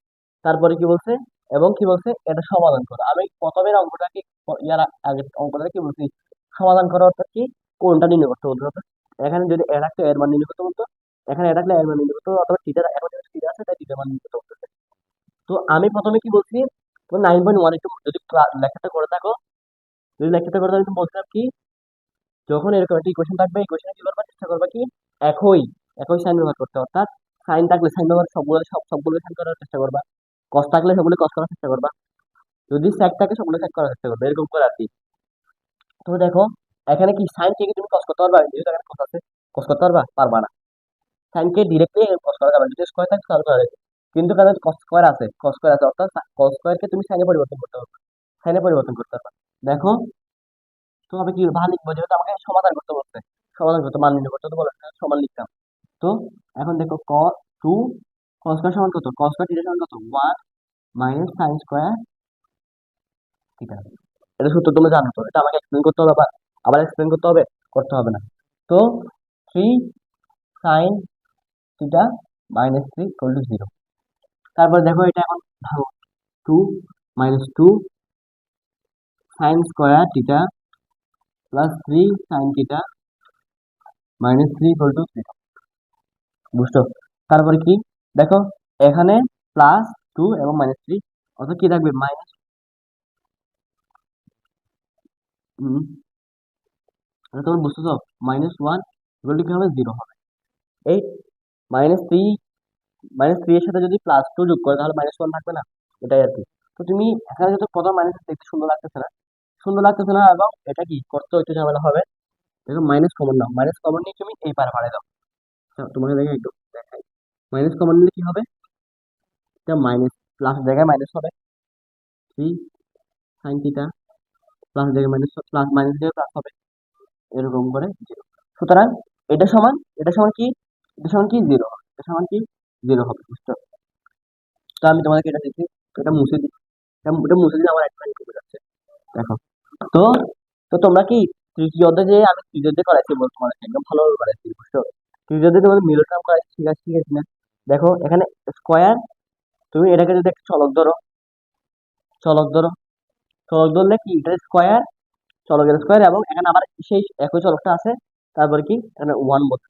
তারপরে কি বলছে, এবং কি বলছে এটা সমাধান করো। আমি প্রথমের অঙ্কটা কি, ইয়ার আগের অঙ্কটা কি বলছি, সমাধান করা অর্থাৎ কি, কোনটা নির্ণয় করতে বলতো, অর্থাৎ এখানে যদি এর একটা এর মান নির্ণয় করতে বলতো, এখানে এর একটা এর মান নির্ণয় করতে, অথবা থিটার এখন যেহেতু থিটা আছে তাই থিটার মান নির্ণয় করতে বলতেছে। তো আমি প্রথমে কি বলছি, তো 9.1 একটু যদি লেখাটা করে থাকো, যদি লেখাটা করে থাকো, আমি বলছিলাম কি, যখন এরকম একটা ইকুয়েশন থাকবে, ইকুয়েশনে কি করবা, চেষ্টা করবা কি একই একই সাইন ব্যবহার করতে, অর্থাৎ সাইন থাকলে সাইন ব্যবহার সবগুলো সাইন করার চেষ্টা করবা, কস থাকলে সবগুলো কস করার চেষ্টা করবা, যদি স্যাক থাকে সবগুলো স্যাক করার চেষ্টা করবে, এরকম করে আর কি। তো দেখো এখানে কি সাইন কে কি তুমি কস করতে পারবা, যেহেতু এখানে কস আছে, কস করতে পারবা, পারবা না। সাইন কে ডিরেক্টলি কস করা যাবে না, যদি স্কয়ার থাকে তাহলে করা যাবে, কিন্তু কারণ কস স্কয়ার আছে, কস স্কয়ার আছে, অর্থাৎ কস স্কয়ার কে তুমি সাইনে পরিবর্তন করতে পারবে, সাইনে পরিবর্তন করতে পারবা। দেখো, তো আমি কি ভালো লিখবো, যেহেতু আমাকে সমাধান করতে বলছে, সমাধান করতে মান নির্ণয় করতে তো বলে সমান লিখতাম। তো এখন দেখো টু কস স্কয়ার সমান কত, কস স্কয়ার থিটা সমান কত, one minus sine square theta. এটা সূত্র তোমরা জানো, তো এটা আমাকে এক্সপ্লেন করতে হবে, আবার আবার এক্সপ্লেন করতে হবে, করতে হবে না। তো three sine theta minus three equal to zero. তারপর দেখো এটা এখন ভাঙো, two minus two sine square theta plus three sine theta minus three equal to zero, বুঝছো? তারপরে কি দেখো, এখানে প্লাস টু এবং মাইনাস থ্রি, অর্থাৎ কি থাকবে মাইনাস, তোমার বুঝতেছো, মাইনাস ওয়ান ইকুয়াল টু কি হবে, জিরো হবে। এই মাইনাস থ্রি, মাইনাস থ্রি এর সাথে যদি প্লাস টু যোগ করে তাহলে মাইনাস ওয়ান থাকবে না, এটাই আর কি। তো তুমি এখানে যেহেতু প্রথম মাইনাস দেখতে সুন্দর লাগতেছে না, সুন্দর লাগতেছে না, এবং এটা কি করতে একটু ঝামেলা হবে। দেখো মাইনাস কমন নাও, মাইনাস কমন নিয়ে তুমি এই পারে বাড়াই দাও। তোমাকে দেখে একটু দেখাই, মাইনাস কমন নিলে কি হবে, এটা মাইনাস প্লাস জায়গায় মাইনাস হবে, থ্রি সাইন থিটা প্লাস জায়গায় মাইনাস, প্লাস মাইনাস জায়গায় প্লাস হবে, এরকম করে জিরো। সুতরাং এটা সমান, এটা সমান কি, এটা সমান কি জিরো, এটা সমান কি জিরো হবে, বুঝছো? তো আমি তোমাদেরকে এটা দেখি, তো এটা মুছে দিই, এটা মুছে দিলে আমার একটা কমে যাচ্ছে। দেখো, তো তো তোমরা কি তৃতীয় অধ্যায়ে, যে আমি তৃতীয় অধ্যায়ে করাইছি বল, তোমাদেরকে একদম ভালোভাবে করাইছি, বুঝছো? তৃতীয় অধ্যায়ে তোমাদের মিডল টার্ম করাইছি, ঠিক আছে না? দেখো এখানে স্কোয়ার, তুমি এটাকে যদি একটা চলক ধরো, চলক ধরো, চলক ধরলে কি এটা স্কোয়ার, চলকের স্কোয়ার, এবং এখানে আবার সেই একই চলকটা আছে, তারপরে কি এখানে ওয়ান বলতে।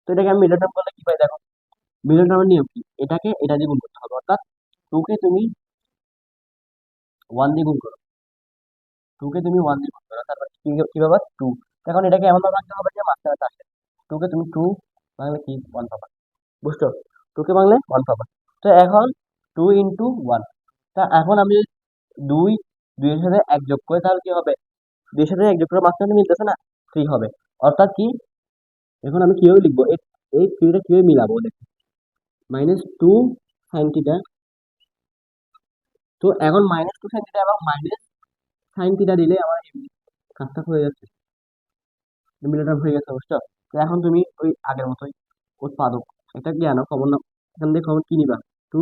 তো এটাকে আমি মিডল টার্ম করলে কি পাই, দেখো মিডল টার্মের নিয়ম কি, এটাকে এটা দিয়ে গুণ করতে হবে, অর্থাৎ টু কে তুমি ওয়ান দিয়ে গুণ করো, টু কে তুমি ওয়ান দিয়ে গুণ করো, তারপর কি পাবা, টু। এখন এটাকে এমন ভাবে রাখতে হবে যে মাঝখানে আসে, টু কে তুমি টু বাংলা কি ওয়ান পাবা, বুঝছো? টু কে বাংলায় ওয়ান পাবা। তো এখন টু ইন্টু ওয়ান, তা এখন আমি দুই, দুইয়ের সাথে এক যোগ করে তাহলে কি হবে, দুইয়ের সাথে এক যোগ করে মাঝখানে মিলতেছে না, থ্রি হবে। অর্থাৎ কি, এখন আমি কিভাবে লিখবো, এই এই থ্রিটা কিভাবে মিলাবো, দেখো মাইনাস টু সাইন থিটা, তো এখন মাইনাস টু সাইন থিটা এবং মাইনাস সাইন থিটা দিলে আমার এমনি কাজটা হয়ে যাচ্ছে, মিলাটা হয়ে গেছে, বুঝছো? তো এখন তুমি ওই আগের মতোই উৎপাদক, এটা কি আনো কমন নাও, এখান থেকে কমন কি নিবা, টু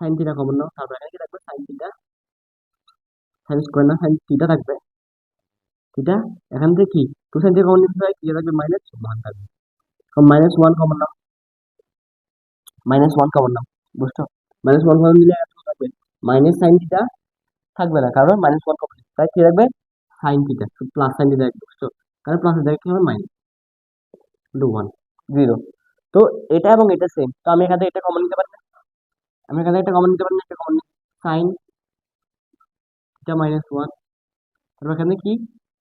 সাইন থিটা কমন নাও, তারপর এখানে কি থাকবে, সাইন থিটা, সাইন স্কোয়ার না সাইন থিটা থাকবে, থিটা, এখান থেকে কি টু সাইন থিটা কমন নিতে হয়, কি থাকবে, মাইনাস ওয়ান থাকবে, মাইনাস ওয়ান কমন নাও, মাইনাস ওয়ান কমন নাও, বুঝছো? মাইনাস ওয়ান কমন দিলে এত থাকবে, মাইনাস সাইন থিটা থাকবে না, কারণ মাইনাস ওয়ান কমন, তাই কি থাকবে, sine theta, plus sine theta থাকবে, বুঝছো? কারণ প্লাসের জায়গায় কি হবে, মাইনাস ইন্টু ওয়ান, জিরো। তো এটা এবং এটা সেম, তো আমি এখান থেকে এটা কমন নিতে পারি না, আমি এখান থেকে এটা কমন নিতে পারি না, এটা কমন নিই, সাইন থিটা মাইনাস ওয়ান, তারপর এখানে কি,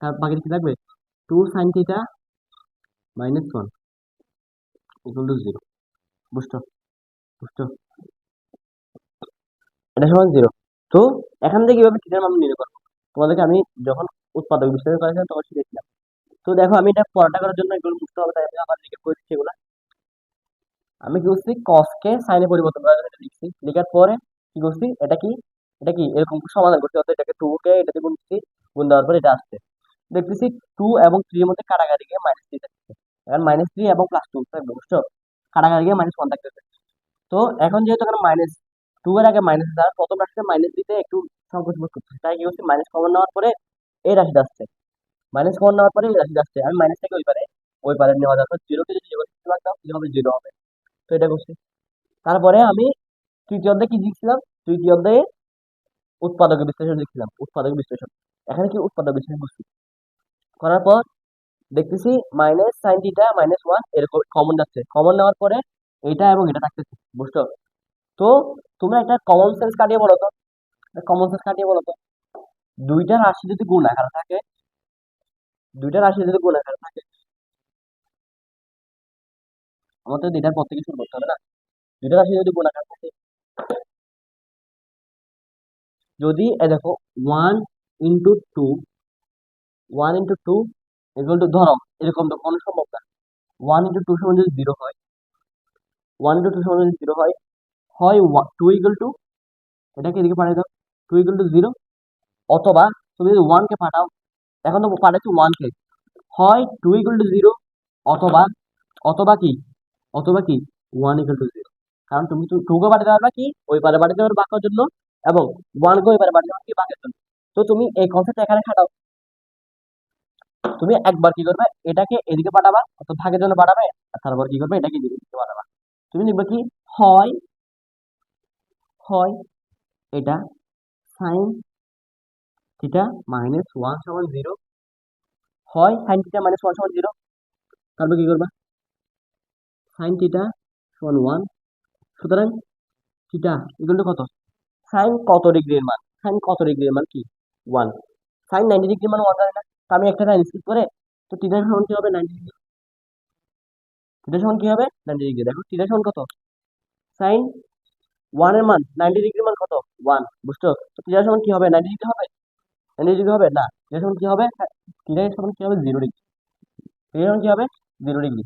তার বাকি কি থাকবে, two sine theta minus one equal to zero, বুঝছো? বুঝছো? এটা সমান জিরো। তো এখান থেকে কিভাবে থিটার মান নির্ণয় করবো, তোমাদেরকে আমি যখন উৎপাদক বিশ্লেষণ করেছিলাম তখন শিখেছিলাম। তো দেখো আমি এটা পড়াটা করার জন্য এগুলো বুঝতে হবে, তাই আমি আবার লিখে করে দিচ্ছি এগুলো। আমি কি করছি, কসকে সাইনে পরিবর্তন করার জন্য এটা লিখছি, লেখার পরে কি করছি, এটা কি এরকম সমাধান করছি, অর্থাৎ এটাকে 2 কে এটাতে গুণ দিচ্ছি, গুণ দেওয়ার পরে এটা আসছে, দেখতেছি 2 এবং 3 এর মধ্যে কাটাকাটি গিয়ে -3 থাকছে। এখন -3 এবং +2 থাকবে, বুঝছো? কাটাকাটি গিয়ে -1 থাকতেছে। তো এখন যেহেতু এখানে -2 এর আগে মাইনাস আছে, আর প্রথম রাশিতে মাইনাস দিতে একটু সংকোচ বোধ করতেছে, তাই কি করছি, মাইনাস কমন নেওয়ার পরে এই রাশিটা আসছে, মাইনাস কমন নেওয়ার পরে এই রাশিটা আসছে, আমি মাইনাস থেকে ওই পারে নেওয়া যাবে, জিরোকে যদি জিরো করতে পারতাম কি হবে, জিরো হবে। তো এটা করছি। তারপরে আমি তৃতীয় অধ্যায়ে কি লিখছিলাম, তৃতীয় অধ্যায়ে উৎপাদক বিশ্লেষণ লিখছিলাম, উৎপাদক বিশ্লেষণ। এখানে কি উৎপাদক বিশ্লেষণ করছি, করার পর দেখতেছি -sin θ -1 এরকম কমন যাচ্ছে, কমন নেওয়ার পরে এটা এবং এটা থাকতেছে, বুঝছো? তো তোমরা একটা কমন সেন্স কাটিয়ে বলো তো, কমন সেন্স কাটিয়ে বলো তো, দুইটা রাশি যদি গুণ আকারে থাকে, দুইটা রাশি যদি গুণ আকারে থাকে, আমাদের তো এটার পর থেকে শুরু করতে হবে না, দুইটা রাশি যদি গুণ আকারে থাকে, যদি দেখো 1 × 2, 1 × 2 ইকুয়াল টু, ধরো এরকম তো কোনো সম্ভব না, 1 × 2 সমান যদি জিরো হয়, 1 × 2 সমান যদি জিরো হয়, হয় 2 ইকুয়াল টু, এটাকে এদিকে পাঠিয়ে দাও, 2 ইকুয়াল টু জিরো, অথবা তুমি যদি 1 কে পাঠাও, এখন তো পাঠাচ্ছি 1 কে, হয় 2 ইকুয়াল টু জিরো, অথবা অথবা কি অথবা কি 1 ইকুয়াল টু জিরো। কারণ তুমি 2 কে পাঠাতে পারবা কি ওই পারে পাঠাতে পারবে বাঁকার জন্য, এবং 1 কে ওই পারে পাঠাতে পারবে কি বাঁকের জন্য। তো তুমি এই কনসেপ্টটা এখানে খাটাও, তুমি একবার কি করবে, এটাকে এদিকে পাঠাবা অথবা ভাগের জন্য পাঠাবে, আর তারপর কি করবে, এটাকে এদিকে দিকে পাঠাবা। তুমি লিখবে কি, হয় হয় এটা সাইন থিটা -1 সমান জিরো, হয় সাইন থিটা -1 সমান জিরো, তারপর কি করবা, সাইন থিটা সমান 1, সুতরাং থিটা ইকুয়াল টু কত, সাইন কত ডিগ্রির মান, সাইন কত ডিগ্রির মান কি 1, সাইন 90 ডিগ্রির মান 1 জানি না, তো আমি একটা লাইন স্কিপ করে, তো থিটা সমান কি হবে 90 ডিগ্রি, থিটা সমান কি হবে 90 ডিগ্রি, দেখো থিটা সমান কত, সাইন 1 এর মান 90 ডিগ্রির মান কত 1, বুঝছো? তো থিটা সমান কি হবে 90 ডিগ্রি হবে, 90 ডিগ্রি হবে না, থিটা সমান কি হবে, থিটা সমান কি হবে 0 ডিগ্রি, থিটা সমান কি হবে 0 ডিগ্রি,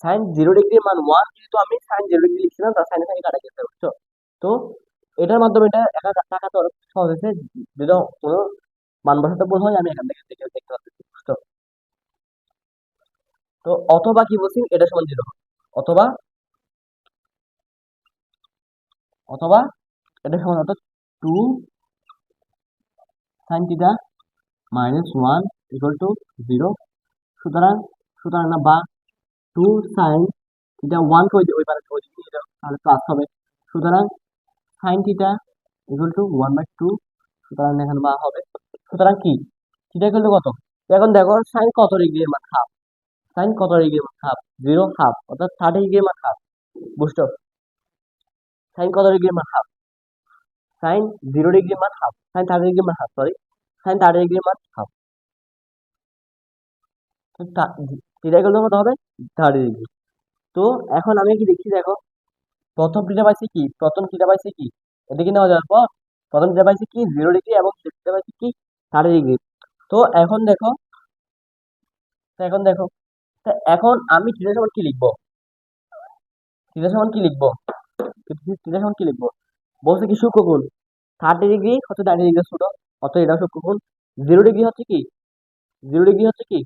সাইন 0 ডিগ্রির মান 1, যেহেতু আমি সাইন 0 ডিগ্রি লিখছিলাম তার সাইনে সাইনে কাটা গেছে, বুঝছো? তো এটার মাধ্যমে এটা একা টাকাতে অনেক সহজ হয়েছে, যদি কোনো মান বসাতে ভুল হয় আমি এখান থেকে দেখে দেখতে পাচ্ছি, বুঝছো? তো অথবা কি বলছি, এটা সমান 0, অথবা অথবা এটা সমান, অর্থাৎ 2 সাইন থিটা -1 ইকুয়াল টু 0, সুতরাং সুতরাং না, বা 2 সাইন থিটা 1 কে ওই পারে ওই দিকে নিয়ে যাও, তাহলে প্লাস হবে, সুতরাং সাইন থিটা ইকুয়াল টু 1/2, সুতরাং এখানে বা হবে, সুতরাং কি থিটা ইকুয়াল টু কত, তো এখন দেখো সাইন কত ডিগ্রির মান হাফ, সাইন কত ডিগ্রির মান হাফ, 0 হাফ, অর্থাৎ 30 ডিগ্রির মান হাফ, বুঝছো? সাইন কত ডিগ্রির মান হাফ, সাইন 0 ডিগ্রির মান হাফ, সাইন 30 ডিগ্রির মান হাফ, সরি, সাইন 30 ডিগ্রির মান হাফ, থিটা ইকুয়াল টু কত হবে 30 ডিগ্রি। তো এখন আমি কি দেখছি, দেখো প্রথম থিটা পাইছি কি, প্রথম থিটা পাইছি কি, এদিকে নেওয়া যাওয়ার পর প্রথম থিটা পাইছি কি 0 ডিগ্রি, এবং থিটা পাইছি কি 30 ডিগ্রি। তো এখন দেখো, তো এখন দেখো, তো এখন আমি থিটা সমান কি লিখবো, থিটা সমান কি লিখবো, থিটা সমান কি লিখবো, বলছে কি সূক্ষ্মকোণ, 30 ডিগ্রি হচ্ছে 90 ডিগ্রি ছোট, অত এটা সূক্ষ্মকোণ, 0 ডিগ্রি হচ্ছে কি, 0 ডিগ্রি হচ্ছে কি,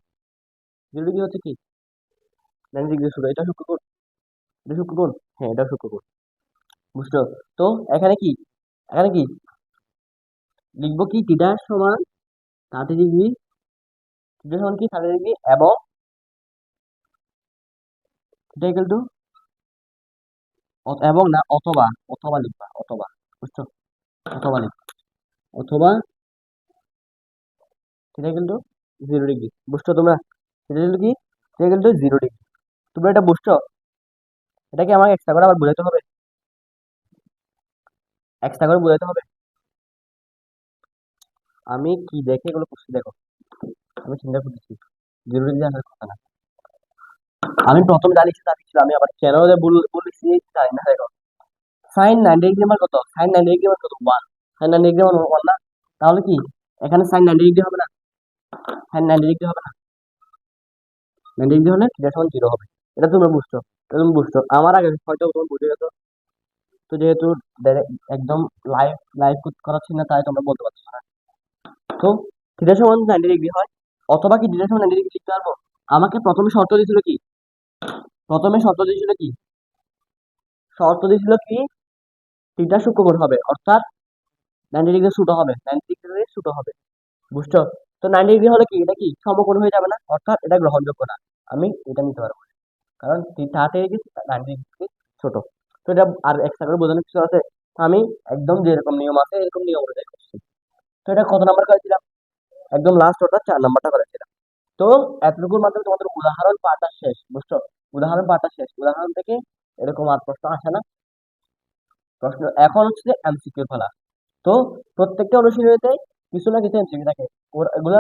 0 ডিগ্রি হচ্ছে কি 90 ডিগ্রি ছোট, এটা সূক্ষ্মকোণ, এটা সূক্ষ্মকোণ, হ্যাঁ এটা সূক্ষ্মকোণ, বুঝছো? তো এখানে কি, এখানে কি লিখবো, কি থিটা সমান 30 ডিগ্রি, থিটা সমান কি 30 ডিগ্রি, এবং থিটা ইকুয়াল টু, এবং না, অথবা, অথবা লিখবা, অথবা, বুঝছো? অথবা লিখবা, অথবা থিটা ইকুয়াল টু 0 ডিগ্রি, বুঝছো তোমরা? থিটা ইকুয়াল টু কি, থিটা ইকুয়াল টু 0 ডিগ্রি, তোমরা এটা বুঝছো? এটাকে আমাকে এক্সট্রা করে আবার বোঝাতে হবে, এক্সট্রা করে বোঝাতে হবে, আমি কি দেখে এগুলো করছি দেখো, আমি চিন্তা করতেছি 0 ডিগ্রি আসার কথা না, আমি প্রথম জানিছি তা ছিল, আমি আবার কেন যে বলেছি জানি না, দেখো সাইন 90 ডিগ্রি মান কত, সাইন 90 ডিগ্রি মান কত 1, সাইন 90 ডিগ্রি মান 1 না, তাহলে কি এখানে সাইন 90 ডিগ্রি হবে না, হ্যাঁ 90 ডিগ্রি হবে না, 90 ডিগ্রি হলে থিটা সমান 0 হবে। এটা তোমরা বুঝছো, এটা তুমি বুঝছো, আমার আগে হয়তো তোমার বুঝে গেছো। তো যেহেতু একদম লাইভ লাইভ করাচ্ছি না, তাই তোমরা বলতে পারছো না। তো থিটা সমান 90 ডিগ্রি হয়, অথবা কি থিটা সমান 90 ডিগ্রি লিখতে পারবো। আমাকে প্রথমে শর্ত দিয়েছিল কি, প্রথমে শর্ত দিয়েছিল কি, শর্ত দিয়েছিল কি থিটা সূক্ষ্মকোণ হবে, অর্থাৎ 90 ডিগ্রি ছোট হবে, 90 ডিগ্রি ছোট হবে, বুঝছো। তো 90 ডিগ্রি হলে কি, এটা কি সমকোণ হয়ে যাবে না, অর্থাৎ এটা গ্রহণযোগ্য না, আমি এটা নিতে পারবো না। কারণ 30 ডিগ্রি 90 ডিগ্রি ছোট। তো এটা আর এক্সট্রা করে বোঝানোর কিছু আছে, আমি একদম যেরকম নিয়ম আছে এরকম নিয়ম অনুযায়ী করছি। তো এটা কত নাম্বার করেছিলাম, একদম লাস্ট অর্থাৎ 4 নাম্বারটা করেছিলাম। তো এতটুকুর মাধ্যমে তোমাদের উদাহরণ পাঠটা শেষ, বুঝছো। উদাহরণ পাঠটা শেষ, উদাহরণ থেকে এরকম আর প্রশ্ন আসে না। প্রশ্ন এখন হচ্ছে যে এমসিকিউ ফেলা। তো প্রত্যেকটা অনুশীলনীতে কিছু না কিছু এমসিকিউ থাকে, এগুলা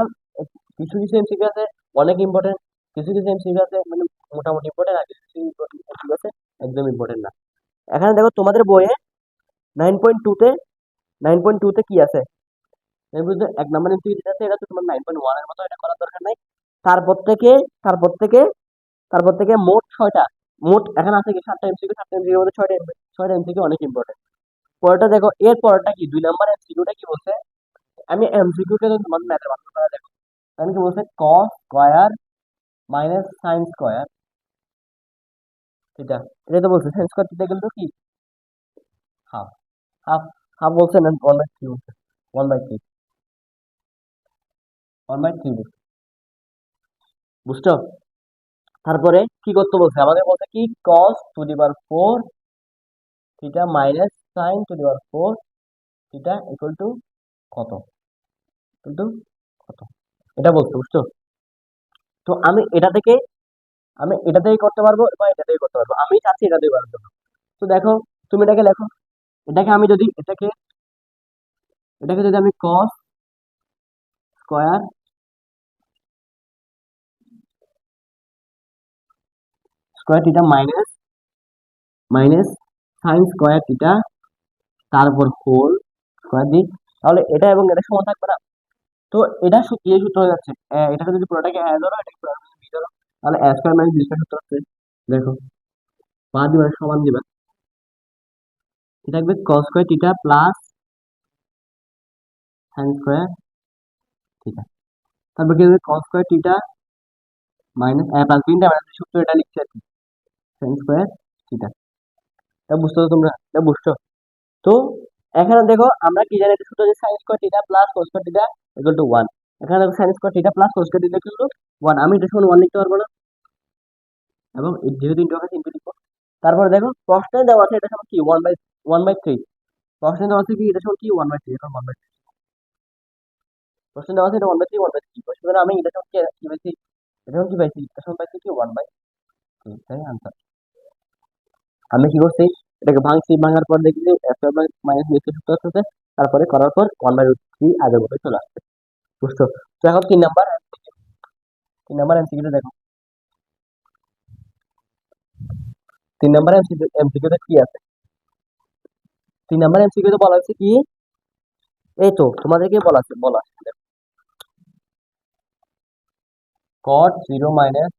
কিছু কিছু এমসিকিউ আছে অনেক ইম্পর্টেন্ট, কিছু কিছু এমসিকিউ আছে মানে মোটামুটি ইম্পর্টেন্ট, আর কিছু কিছু এমসিকিউ আছে একদম ইম্পর্টেন্ট না। এখানে দেখো তোমাদের বইয়ে 9.2 তে 9.2 তে কি আছে, এর মধ্যে 1 নাম্বার এমসিকিউ যেটা আছে এটা তো তোমার 9.1 এর মতো, এটা করার দরকার নাই। তারপর থেকে তারপর থেকে তারপর থেকে মোট 6টা, মোট এখানে আছে কি 7টা এমসিকিউ, 7টা এমসিকিউ মধ্যে 6টা এমসিকিউ অনেক ইম্পর্টেন্ট। পরেরটা দেখো, এর পরেরটা কি 2 নাম্বার এমসিকিউটা কি বলছে, আমি এমসিকিউটা যদি তোমাদের ম্যাথের মাধ্যমে করা দেখো, তাহলে কি বলছে, কস square minus sine square theta, এটা তো বলছে সাইন স্কয়ার থিটা কিন্তু কি হাফ, হাফ হাফ বলছে না 1/3 বলছে, 1/3, 1/3 বলছে, বুঝছো। তারপরে কি করতে বলছে, আমাদের বলছে কি cos to the power 4 theta minus sine to the power 4 theta equal to কত, ইকুয়াল টু কত, এটা বলছে, বুঝছো। তো আমি এটা থেকে করতে পারবো বা এটা থেকে করতে পারবো, আমি চাচ্ছি এটা দিয়ে করার জন্য। তো দেখো, তুমি এটাকে লেখো, এটাকে আমি যদি এটাকে যদি আমি কস square square theta minus minus sine square theta তারপর হোল স্কয়ার দিই, তাহলে এটা এবং এটা সমান থাকবে না। তো এটা কি সূত্র হয়ে যাচ্ছে, এটাকে যদি পুরোটাকে এ ধরো, এটাকে পুরোটাকে বি ধরো, তাহলে এ স্কয়ার মাইনাস বি স্কয়ার সূত্র হচ্ছে, দেখো বা দিবা সমান দিবা, কি থাকবে কস square theta plus sine square theta, তারপর কি হবে কস square theta minus plus beta minus সূত্র, এটা লিখছি আর কি, সাইন স্কয়ার থিটা। এটা বুঝছো তো তোমরা, এটা বুঝছো। তো এখানে দেখো আমরা কি জানি, একটা সূত্র যে sin square theta plus cos square theta equal to 1, এখানে দেখো sin square theta plus cos square theta equal to 1, আমি এটা সমান 1 লিখতে পারবো না, এবং যেহেতু ইনটু আছে ইনটু লিখবো। তারপরে দেখো প্রশ্নে দেওয়া আছে এটা সমান কি 1/3, প্রশ্নে দেওয়া আছে কি এটা সমান কি 1/3, এখন 1/3 প্রশ্নে দেওয়া আছে, এটা 1/3 1/3, সুতরাং আমি এটা সমান কি পাইছি, এটা সমান কি পাইছি, এটা সমান পাইছি কি 1/3, তাই আনসার। আমি কি করছি, এটাকে ভাঙছি, ভাঙার পর দেখি যে মাইনাস বি সূত্র আসছে, তারপরে করার পর 1/3 আগের মতো চলে আসছে, বুঝছো। তো এখন 3 নাম্বার এমসিকিউটা দেখো, 3 নাম্বার এমসিকিউটা কি আছে, 3 নাম্বার এমসিকিউতে বলা হচ্ছে কি, এই তো তোমাদেরকে বলা আছে দেখো, cot 0 মাইনাস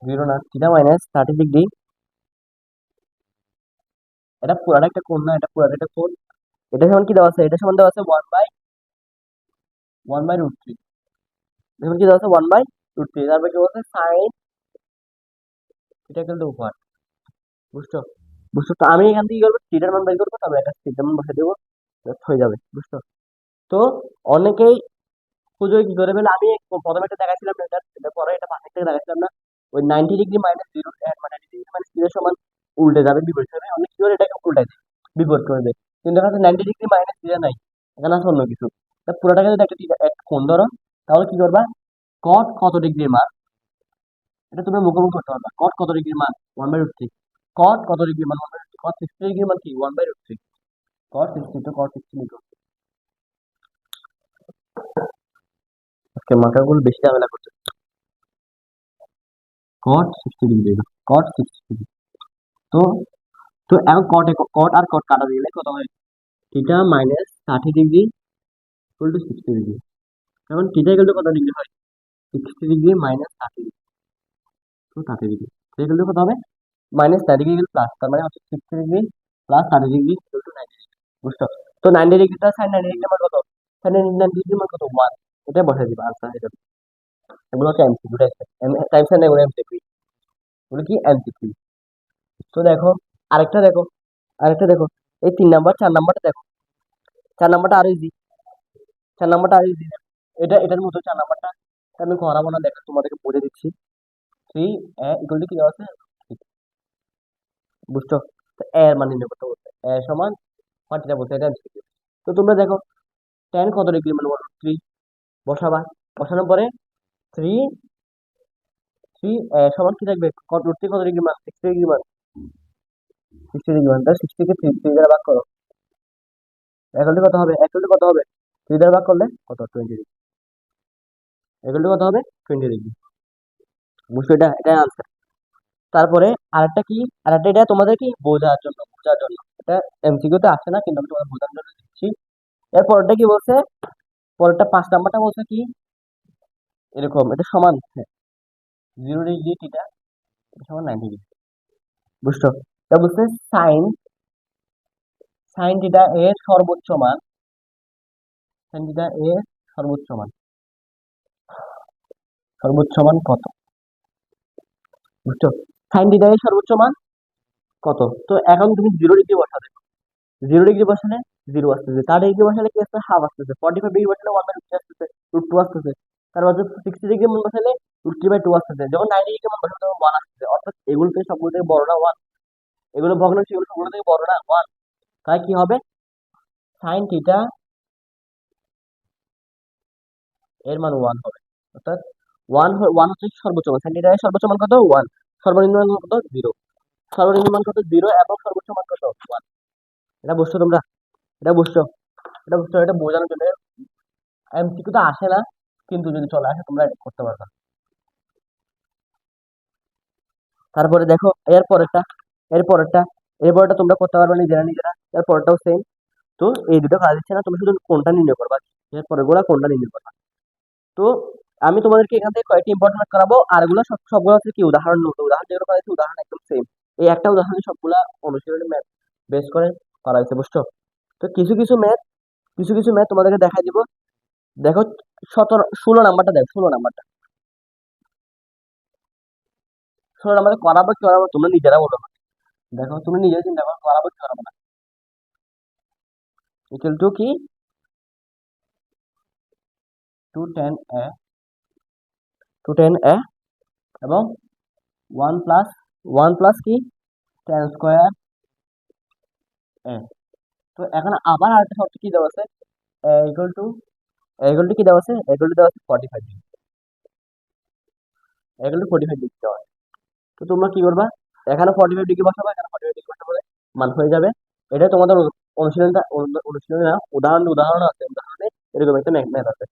0 না থিটা মাইনাস 30 ডিগ্রি, এটা পুরাটা একটা কোণ না, এটা পুরাটা একটা কোণ, এটা সমান কি দেওয়া আছে, এটা সমান দেওয়া আছে 1/√3, দেখুন কি দেওয়া আছে 1/√3, তারপর কি বলছে সাইন থিটা ইকুয়াল টু 1, বুঝছো। বুঝছো, তো আমি এখান থেকে কি করবো, থিটার মান বের করবো, তবে একটা থিটার মান বসে দেবো, just হয়ে যাবে, বুঝছো। তো অনেকেই পুজোয় কি করে ফেলে, আমি প্রথমে একটা দেখাচ্ছিলাম না, এটা পরে এটা পাশের থেকে দেখাচ্ছিলাম না, ওই 90 ডিগ্রি মাইনাস 0 মানে 90 ডিগ্রি মাইনাস 0 সমান উল্টে যাবে, বিপরীত হবে, অনেক কি করে এটাকে উল্টাই দেয়, বিপরীত করে দেয়। কিন্তু এখানে 90 ডিগ্রি মাইনাস 0 নাই, এখানে আছে অন্য কিছু। তা পুরোটাকে যদি একটা কোণ ধরো, তাহলে কি করবা, কট কত ডিগ্রির মান, এটা তুমি মুখোমুখি করতে পারবা, কট কত ডিগ্রির মান 1/√3, কট কত ডিগ্রির মান 1/√3, কট 60 ডিগ্রির মান কি 1/√3, কট 60, তো কট 60 লিখো। আজকে মাথাগুলো বেশি ঝামেলা করছে, কট 60 ডিগ্রি, কট 60 ডিগ্রি। তো তো এখন কট আর কট কাটা দিলে কত হয়, theta minus 30 degree equal to 60 degree, এখন থিটা ইকুয়াল টু কত ডিগ্রি হয়? 60 ডিগ্রি মাইনাস 30 ডিগ্রি, তো 30 ডিগ্রি। থিটা ইকুয়াল টু কত হবে? মাইনাস 30 ডিগ্রি প্লাস, তার মানে হচ্ছে 60 degree plus 30 degree equal to 90 degree. বুঝছো? তো 90 ডিগ্রিটা সাইন 90 ডিগ্রি মান কত? সাইন 90 ডিগ্রি মান কত? 1। এটা বসাই দিবা আনসার হয়ে যাবে। এগুলো হচ্ছে এমসিকিউ টাইপস এন্ড এগুলো এমসিকিউ, এগুলো কি এমসিকিউ। তো দেখো আরেকটা দেখো, আরেকটা দেখো, এই 3 নাম্বার 4 নাম্বারটা দেখো, 4 নাম্বারটা আরো ইজি, 4 নাম্বারটা আরো ইজি। এটার মতো 4 নাম্বারটা আমি করাবো না, দেখো তোমাদেরকে বলে দিচ্ছি। 3 ইকুয়াল টু কি দেওয়া আছে? বুঝছো? তো এর মান নির্ণয় করতে বলছে, এ সমান কোয়ান্টিটা বলছে, এটা MCQ। তো তোমরা দেখো tan কত ডিগ্রি মান বলো? 3 বসাবা, বসানোর পরে 3 3 সমান কি থাকবে? রুট 3 কত ডিগ্রি মান? 60 ডিগ্রি মান, 60 ডিগ্রি মান। তাহলে 60 কে 3 দ্বারা ভাগ করো, ইকুয়াল টু কত হবে? ইকুয়াল টু কত হবে? 3 দ্বারা ভাগ করলে কত? 20 ডিগ্রি। ইকুয়াল টু কত হবে? 20 ডিগ্রি। বুঝছো? এটা আনসার। তারপরে আরেকটা কি, আরেকটা এটা তোমাদের কি বোঝার জন্য, বোঝার জন্য, এটা এমসিকিউ তে আসে না, কিন্তু আমি তোমাদের বোঝার জন্য দিচ্ছি। এর পরেরটা কি বলছে? পরেরটা 5 নাম্বারটা বলছে কি এরকম, এটা সমান 0 ডিগ্রি থিটা, এটা সমান 90 ডিগ্রি। বুঝছো? এটা বলছে সাইন সাইন থিটা এর সর্বোচ্চ মান, সাইন থিটা এর সর্বোচ্চ মান, সর্বোচ্চ মান কত? বুঝছো? সাইন থিটা এর সর্বোচ্চ মান কত? তো এখন তুমি 0 ডিগ্রি বসাবে, 0 ডিগ্রি বসালে 0 আসতেছে, 30 ডিগ্রি বসালে কি আসছে? হাফ আসতেছে, 45 ডিগ্রি বসালে 1/2 আসতেছে, √2 আসতেছে। তারপর 60 ডিগ্রি মান বসালে √3/2 আসতেছে, যখন 90 ডিগ্রি মান বসালে তখন 1 আসতেছে। অর্থাৎ এগুলো থেকে সবগুলো থেকে বড় না 1? এগুলো ভগ্নাংশ, এগুলো সবগুলো থেকে বড় না 1? তাই কি হবে? সাইন থিটা এর মান 1 হবে। অর্থাৎ 1 হচ্ছে সর্বোচ্চ মান, সাইন থিটা এর সর্বোচ্চ মান কত? 1। সর্বনিম্ন মান কত? 0। সর্বনিম্ন মান কত? 0, এবং সর্বোচ্চ মান কত? 1। এটা বুঝছো তোমরা? এটা বুঝছো? এটা বুঝছো? এটা বোঝানোর জন্য এমসিকিউ তো আসে না, কিন্তু যদি চলে আসে তোমরা এটা করতে পারবে। তারপরে দেখো এর পরেরটা, এর পরেরটা, এর পরেরটা তোমরা করতে পারবে নিজেরা নিজেরা। এর পরেরটাও সেম। তো এই দুটো কাজ দিচ্ছে না, তুমি শুধু কোনটা নির্ণয় করবা, এর পরের গুলা কোনটা নির্ণয় করবা। তো আমি তোমাদেরকে এখান থেকে কয়েকটি ইম্পর্টেন্ট করাবো, আর এগুলো সবগুলো হচ্ছে কি উদাহরণ মতো, উদাহরণ যেগুলো করা হয়েছে উদাহরণ একদম সেম। এই একটা উদাহরণে সবগুলা অনুশীলনী ম্যাথ বেস করে করা হয়েছে। বুঝছো? তো কিছু কিছু ম্যাথ তোমাদেরকে দেখাই দিব। দেখো 16 নাম্বারটা দেখো, 16 নাম্বারটা, 16 নাম্বারে করাবো কি করাবো তোমরা নিজেরা বলো। দেখো তুমি নিজেরা চিন্তা করো করাবো কি করাবো না। ইকুয়াল টু কি? 2 tan a, 2 tan a, এবং 1 প্লাস কি tan স্কোয়ার a। তো এখন আবার আরেকটা শর্ত কি দেওয়া আছে? ইকুয়াল টু, কি দেওয়া আছে? ইকুয়াল টু দেওয়া আছে 45 ডিগ্রি, ইকুয়াল টু 45 ডিগ্রি দেওয়া আছে। তো তোমরা কি করবা? এখানে 45 ডিগ্রি বসাবা, এখানে 45 ডিগ্রি বসাবো, মান হয়ে যাবে। এটা তোমাদের অনুশীলনটা, অনুশীলন না, উদাহরণ আছে, উদাহরণে এরকম একটা ম্যাথ আছে।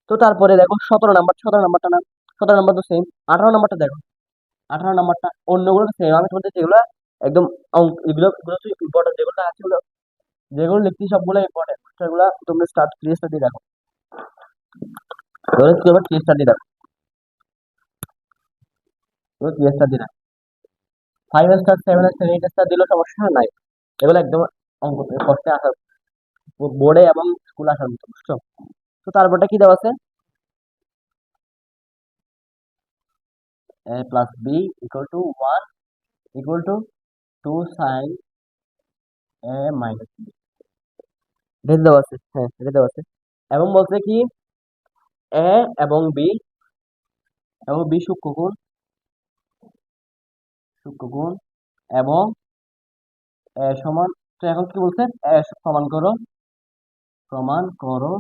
তো তারপরে দেখো 17 নাম্বার, 17 নাম্বারটা না, 17 নাম্বার তো সেম। 18 নাম্বারটা দেখো, 18 নাম্বারটা অন্যগুলো তো সেম, আমি তোমাদের যেগুলো একদম এগুলো এগুলো হচ্ছে ইম্পর্টেন্ট, যেগুলো আছে ওগুলো, যেগুলো লিখছি সবগুলো ইম্পর্টেন্ট, সেগুলো তোমরা ক্লিয়ার স্টাডি রাখো, ধরে কি হবে? ক্লিয়ার স্টাডি রাখো, ক্লিয়ার স্টাডি রাখো। 5 স্টার, 7 স্টার, 8 স্টার দিলেও সমস্যা নাই, এগুলো একদম অঙ্ক কষ্টে আসার, বোর্ডে এবং স্কুল আসার মতো। বুঝছো? তো তারপরটা কি দেওয়া আছে? a+b = 1 = 2 sin a - b, এটা দেওয়া আছে, হ্যাঁ এটা দেওয়া আছে। এবং বলছে কি এ এবং বি, সূক্ষ্মকোণ, সূক্ষ্মকোণ, এবং এ সমান, তো এখন কি বলছে? এ প্রমাণ করো, প্রমাণ করো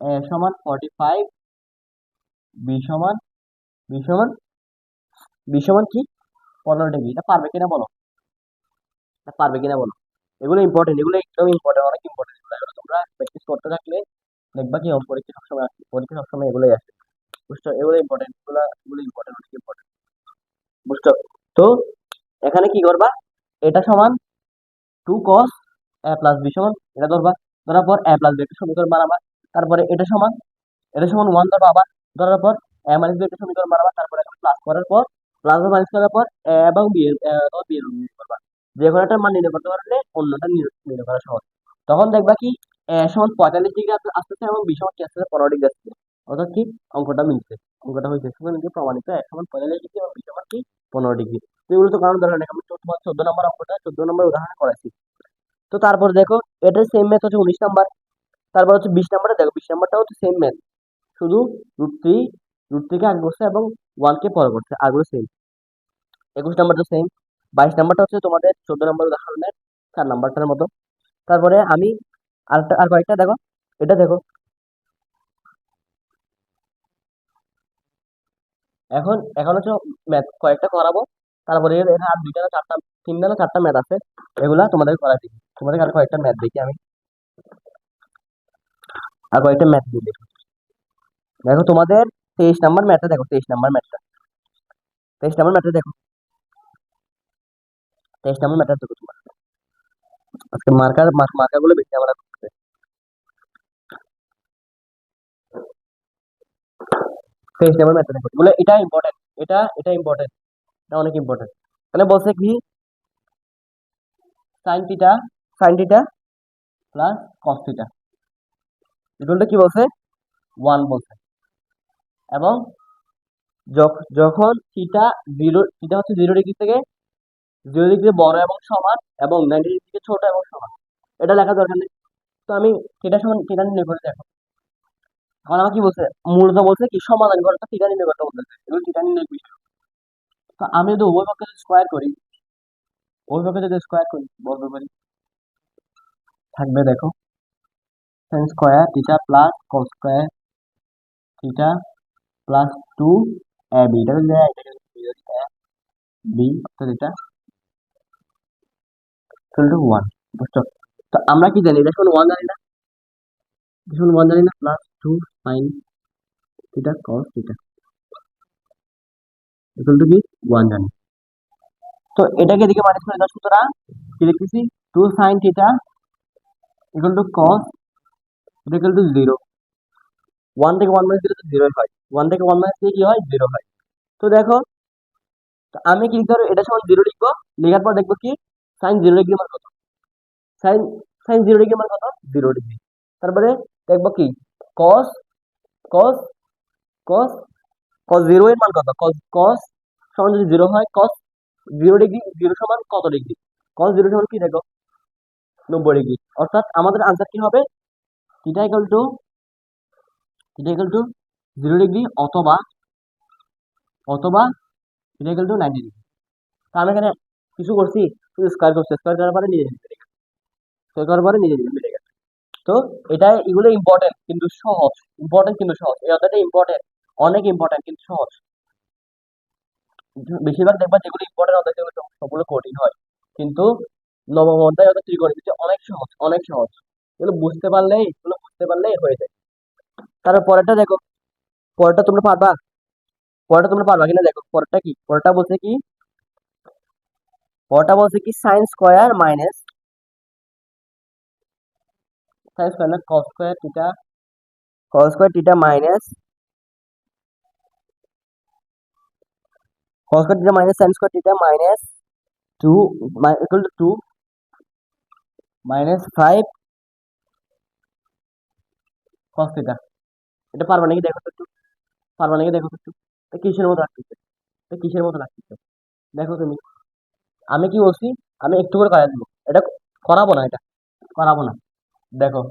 এ সমান 45, বি সমান, বি সমান, বি সমান কি 15 ডিগ্রি। এটা পারবে কিনা বলো, এটা পারবে কিনা বলো। এগুলো ইম্পর্টেন্ট, এগুলো একদম ইম্পর্টেন্ট, অনেক ইম্পর্টেন্ট। এগুলো তোমরা প্র্যাকটিস করতে থাকলে দেখবা কি পরীক্ষা সবসময় আসে, পরীক্ষা সবসময় এগুলোই আসে। বুঝছো? এগুলো ইম্পর্টেন্ট, এগুলো ইম্পর্টেন্ট, অনেক ইম্পর্টেন্ট। বুঝছো? তো এখানে কি করবা? এটা সমান 2 cos a + b সমান, এটা ধরবা, ধরার পর a + b একটা সমীকরণ বানাবা। তারপরে এটা সমান এটা সমান ওয়ান ধরো, আবার ধরার পর এ মাইনাস বি একটা সমীকরণ বানাবা, তারপরে প্লাস করার পর প্লাস বা মাইনাস করার পর এ এবং বি এর বি এর নির্ণয় করবা। যে কোনো একটা মান নির্ণয় করতে পারলে অন্যটা নির্ণয় করা সহজ। তখন দেখবা কি এ সমান 45 ডিগ্রি আসতেছে এবং বি সমান কি আসতেছে 15 ডিগ্রি আসতেছে, অর্থাৎ কি অঙ্কটা মিলছে, অঙ্কটা হয়েছে সুতরাং কি প্রমাণিত এ সমান 45 ডিগ্রি এবং বি সমান কি 15 ডিগ্রি। তো এগুলো তো কারণ দরকার নেই, আমি তোমার 14 নম্বর অঙ্কটা 14 নম্বর উদাহরণ করাইছি। তো তারপর দেখো এটা সেম ম্যাথ হচ্ছে 19 নাম্বার। তারপর হচ্ছে 20 নাম্বারে দেখো, 20 নাম্বারটা হচ্ছে সেম ম্যাথ, শুধু √3, √3 কে আগে করছে এবং 1 কে পরে করছে, আরগুলো সেম। 21 নাম্বার তো সেম। 22 নাম্বারটা হচ্ছে তোমাদের 14 নম্বর উদাহরণের 4 নাম্বারটার মতো। তারপরে আমি আর কয়েকটা দেখো, এটা দেখো, এখন এখন হচ্ছে ম্যাথ কয়েকটা করাবো। তারপরে এখানে আর দুইটা না চারটা, তিনটা না চারটা ম্যাথ আছে, এগুলা তোমাদের করাই দিই। তোমাদের আর কয়েকটা ম্যাথ দেখি আমি, আর কয়েকটা ম্যাথ দিই দেখো। দেখো তোমাদের 23 নাম্বার ম্যাথটা দেখো, 23 নাম্বার ম্যাথটা দেখো, 23 নাম্বার ম্যাথটা দেখো তোমার। আজকে মার্কার গুলো বেশি আমরা করতে। 23 নাম্বার ম্যাথটা দেখো, বলে এটা ইম্পর্টেন্ট, এটা ইম্পর্টেন্ট, এটা অনেক ইম্পর্টেন্ট। তাহলে বলছে কি sine theta, plus cos theta equal কি বলছে 1 বলছে, এবং যখন থিটা থিটা হচ্ছে 0 ডিগ্রি থেকে 0 ডিগ্রি বড় এবং সমান, এবং 90 ডিগ্রি থেকে ছোট এবং সমান, এটা লেখা দরকার নেই। তো আমি থিটা সমান থিটা নির্ণয় করে দেখো। এখন আমার কি বলছে, মূলত বলছে কি সমাধান করতে থিটা নির্ণয় করতে বলতেছে, এগুলো থিটা নির্ণয় বিষয়। তো আমি যদি উভয় পক্ষে স্কোয়ার করি, উভয় পক্ষে যদি স্কোয়ার করি বলতে পারি থাকবে দেখো sign square theta plus cos square theta plus 2 ab, এটা যদি দেয় এটা বি, অর্থাৎ এটা ইকুয়াল টু 1, বুঝছো? তো আমরা কি জানি, এটা শুনুন 1 জানি না, শুনুন 1 জানি না, plus 2 sin theta cos theta equal to কি 1 জানি। তো এটাকে এদিকে মাইনাস করে দাও, সুতরাং কি লিখতেছি 2 sin theta equal to cos theta equal to 0। 1 থেকে 1 মাইনাস দিলে তো 0 হয়, 1 থেকে 1 মাইনাস দিলে কি হয় 0 হয়। তো দেখো, তো আমি কি লিখতে পারবো, এটা সমান 0 লিখবো, লেখার পর দেখবো কি সাইন 0 ডিগ্রি মান কত, সাইন সাইন 0 ডিগ্রি মান কত 0 ডিগ্রি। তারপরে দেখবো কি কস কস কস কস 0 এর মান কত, কস কস সমান যদি 0 হয়, কস 0 ডিগ্রি 0 সমান কত ডিগ্রি, কস 0 সমান কি দেখো 90 ডিগ্রি। অর্থাৎ আমাদের আনসার কি হবে, theta equal two theta equal to 0 degree, অথবা অথবা থিটা ইকুয়াল টু 90 ডিগ্রি। তা আমি এখানে কিছু করছি, শুধু স্কোয়ার করছি, স্কোয়ার করার পরে নিজে নিজে বেড়ে গেছে, স্কোয়ার করার পরে নিজে নিজে বেড়ে গেছে। তো এটা এগুলো ইম্পর্টেন্ট কিন্তু সহজ, ইম্পর্টেন্ট কিন্তু সহজ, এই অধ্যায়টা ইম্পর্টেন্ট, অনেক ইম্পর্টেন্ট কিন্তু সহজ। বেশিরভাগ দেখবা যেগুলো ইম্পর্টেন্ট অধ্যায় সেগুলো সবগুলো কঠিন হয়, কিন্তু নবম অধ্যায় অর্থাৎ ত্রিকোণমিতি অনেক সহজ, অনেক সহজ। এগুলো বুঝতে পারলেই হয়ে যায়। তারপর পরেরটা দেখো, পরেরটা তোমরা পারবা, পরেরটা তোমরা পারবা কিনা দেখো। পরেরটা কি, পরেরটা বলছে কি সাইন স্কোয়ার না কস square theta minus sign square theta minus 2 equal to 2 -5 cos theta. এটা পারবা নাকি দেখো তো একটু, পারবা নাকি দেখো তো একটু। এটা কিসের মতো লাগতেছে, এটা কিসের মতো লাগতেছে দেখো তুমি। আমি কি বলছি, আমি একটু করে করাই দেবো, এটা করাবো না, এটা করাবো না। দেখো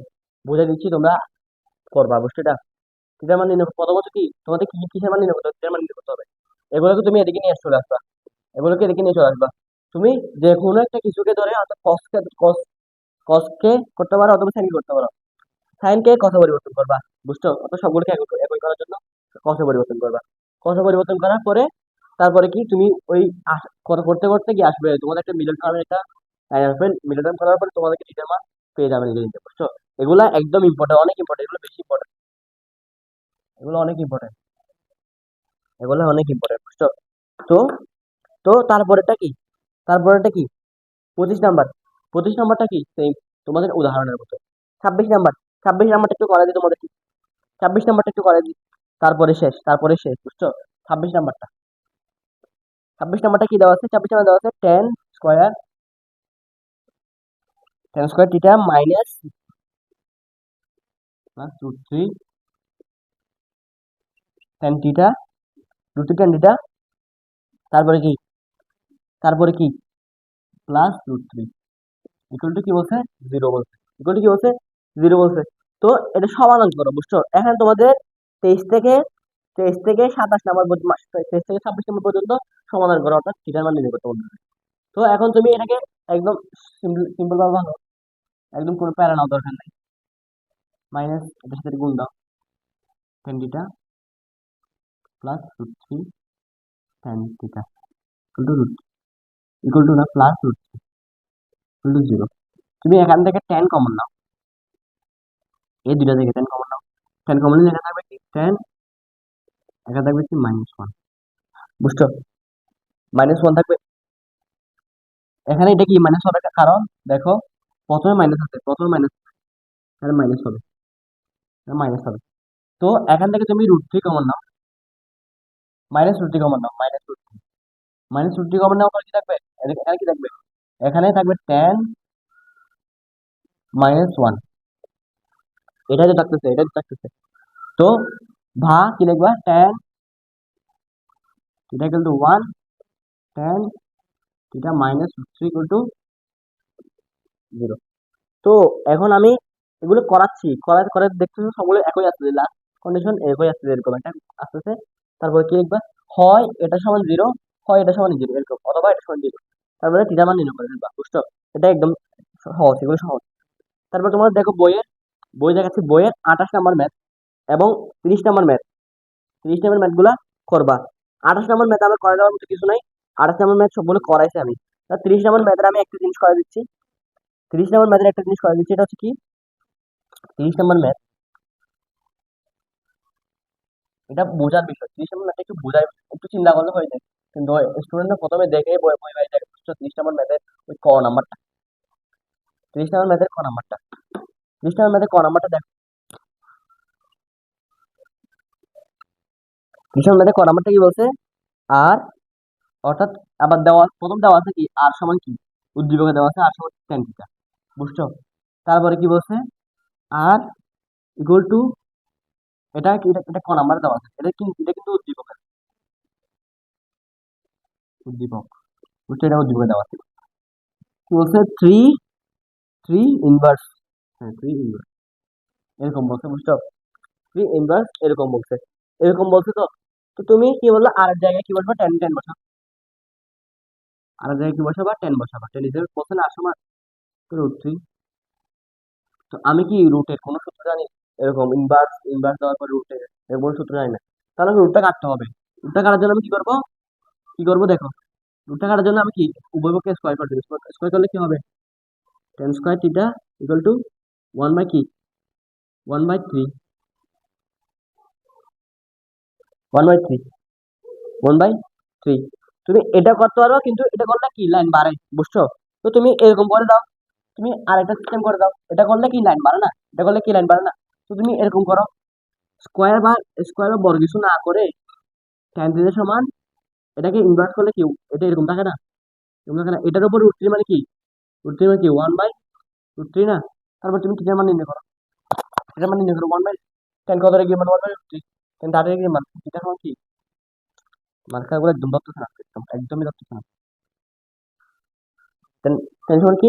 বুঝে দিচ্ছি, তোমরা করবা বুঝছো। এটা থিটার মান নির্ণয় প্রথম হচ্ছে কি তোমাদের কি কিসের মান নির্ণয় করতে হবে, থিটার মান নির্ণয় করতে হবে। এগুলোকে তুমি এদিকে নিয়ে চলে আসবা, এগুলোকে এদিকে নিয়ে চলে আসবা। তুমি যে কোনো একটা কিছুকে ধরে অর্থাৎ কসকে করতে পারো, অথবা সাইনকে করতে পারো। সাইনকে কত পরিবর্তন করবা, বুঝছো? অত সবগুলোকে একই একই করার জন্য কত পরিবর্তন করবা, কত পরিবর্তন করার পরে তারপরে কি তুমি ওই কত করতে করতে কি আসবে তোমাদের একটা মিডল টার্মের একটা লাইন আসবে, মিডল টার্ম করার পরে তোমাদেরকে থিটার মান পেয়ে যাবে নিজে নিজে, বুঝছো? এগুলা একদম ইম্পর্টেন্ট, অনেক ইম্পর্টেন্ট, এগুলো বেশি ইম্পর্টেন্ট, এগুলো অনেক ইম্পর্টেন্ট, এগুলো অনেক ইম্পর্টেন্ট, বুঝছো? তো তো তারপরেটা কি, তারপরেটা কি 25 নাম্বার, 25 নাম্বারটা কি সেম তোমাদের উদাহরণের মতো। 26 নাম্বার, 26 নাম্বারটা একটু করা দিই তোমাদের। 26 নাম্বারটা একটু করে দিই, তারপরে শেষ বুঝছো। 26 নাম্বারটা, 26 নাম্বারটা কি দেওয়া আছে? 26 নাম্বার দেওয়া আছে 10 square, 10 square theta minus plus root three tan theta, root three tan theta, তারপরে কি, তারপরে কি plus root three, equal to কি বলছে? জিরো বলছে। ইকুয়াল টু কি বলছে? জিরো বলছে। তো এটা সমাধান করো বুঝছো। এখন তোমাদের 23 থেকে 27 নাম্বার 23 থেকে 26 নাম্বার পর্যন্ত সমাধান করো, অর্থাৎ থিটার মান নির্ণয় করতে বলবে। তো এখন তুমি এটাকে একদম সিম্পল ভাবে ভাঙো, একদম কোনো প্যারা নাও দরকার নাই। মাইনাস এটার সাথে গুণ দাও, tan theta plus root three tan theta equal to না plus root equal to zero. তুমি এখান থেকে টেন কমন নাও, এই দুইটা থেকে টেন কমন নাও। টেন কমন নিলে এখানে থাকবে কি টেন, এখানে থাকবে কি -1, বুঝছো? -1 থাকবে এখানে। এটা কি মাইনাস হবে? কারণ দেখো প্রথমে মাইনাস আছে, প্রথমে মাইনাস, এখানে মাইনাস হবে, মাইনাস হবে। তো এখান থেকে তুমি রুট থ্রি কমন নাও, মাইনাস রুট থ্রি কমন নাও, মাইনাস রুট থ্রি কমন নাও, পরে কি থাকবে? এখানে কি থাকবে? এখানে থাকবে -10 - 1, এটাই তো থাকতেছে, এটাই তো থাকতেছে। তো কি লিখবা? এটা ইকুয়াল টু 1, টেন এটা minus root three equal to zero. তো এখন আমি এগুলো করাচ্ছি, করার করে দেখতেছি সবগুলো একই আসছে, লাস্ট কন্ডিশন একই আসছে, এরকম একটা আসতেছে। তারপরে কি লিখবা? হয় এটা সমান জিরো, হয় এটা সমান জিরো, এরকম, অথবা এটা সমান জিরো। তারপরে থিটা মান নির্ণয় করে ফেলবা, বুঝছো? এটা একদম সহজ, এগুলো সহজ। তারপর তোমার দেখো বই দেখাচ্ছি, বইয়ের 28 নাম্বার ম্যাথ এবং 30 নাম্বার ম্যাথ, 30 নাম্বার ম্যাথ গুলা করবা। 28 নাম্বার ম্যাথ আমার করে দেওয়ার মতো কিছু নাই, 28 নাম্বার ম্যাথ সবগুলো করাইছি আমি। 30 নাম্বার ম্যাথের আমি একটা জিনিস করে দিচ্ছি, 30 নাম্বার ম্যাথের একটা জিনিস করে দিচ্ছি, এটা হচ্ছে কি 30 নাম্বার ম্যাথ, এটা বোঝার বিষয়। 30 নাম্বার ম্যাথ একটু বোঝার, একটু চিন্তা করলে হয়ে যায়, কিন্তু স্টুডেন্টরা প্রথমে দেখে বই বই ভাই দেখে, বুঝছো? 30 নাম্বার ম্যাথের ওই ক নাম্বারটা, 30 নাম্বার ম্যাথের ক নাম্বারটা, 30 নাম্বার ম্যাথের ক নাম্বারটা দেখো, 30 নাম্বার ম্যাথের ক নাম্বারটা কি বলছে? আর অর্থাৎ আবার প্রথম দেওয়া আছে কি আর সমান কি, উদ্দীপকে দেওয়া আছে আর সমান টেন থিটা, বুঝছো? তারপরে কি বলছে? আর ইকুয়াল টু, এটা কি, এটা ক নাম্বার দেওয়া আছে, এটা কিন্তু উদ্দীপক, বুঝছো? এটা উদ্দীপকে দেওয়া আছে। কি বলছে? থ্রি থ্রি ইনভার্স, হ্যাঁ থ্রি ইনভার্স, এরকম বলছে, বুঝছো? থ্রি ইনভার্স এরকম বলছে, এরকম বলছে। তো তো তুমি কি বললো? আর এক জায়গায় কি বসবা? টেন টেন বসাবা, আর এক জায়গায় কি বসাবা? টেন বসাবা, টেন হিসেবে বলছে না, আসো রুট থ্রি। তো আমি কি রুটের কোনো সূত্র জানি? এরকম ইনভার্স ইনভার্স দেওয়ার পর রুটের এরকম কোনো সূত্র জানি না। তাহলে রুটটা কাটতে হবে। রুটটা কাটার জন্য আমি কি করবো দেখো, রুটটা কাটার জন্য আমি কি উভয় পক্ষে স্কোয়ার করে দেবো। স্কোয়ার করলে কি হবে? Tan square theta equal to one by কি, 1/3, 1/3, 1/3। তুমি এটা করতে পারো, কিন্তু এটা করলে কি লাইন বাড়ে, বুঝছো? তো তুমি এরকম করে দাও, তুমি আরেকটা সিস্টেম করে দাও, এটা করলে কি লাইন বাড়ে না, এটা করলে কি লাইন বাড়ে না। তো তুমি এরকম করো, স্কোয়ার বা বড় কিছু না করে tan থিটা সমান, এটাকে ইনভার্ট করলে কি এটা এরকম থাকে না, এরকম থাকে না। এটার উপর রুট থ্রি মানে কি, রুট থ্রি মানে কি 1/√3 না। তারপর তুমি থিটার মান নির্ণয় করো, থিটার মান নির্ণয় করো 1/10 কত রেখে মান 1/√3, 10 তার রেখে মান থিটা সমান কি, মার্কার গুলো একদম ধরতেছে না, একদমই ধরতেছে না। টেন টেন সমান কি,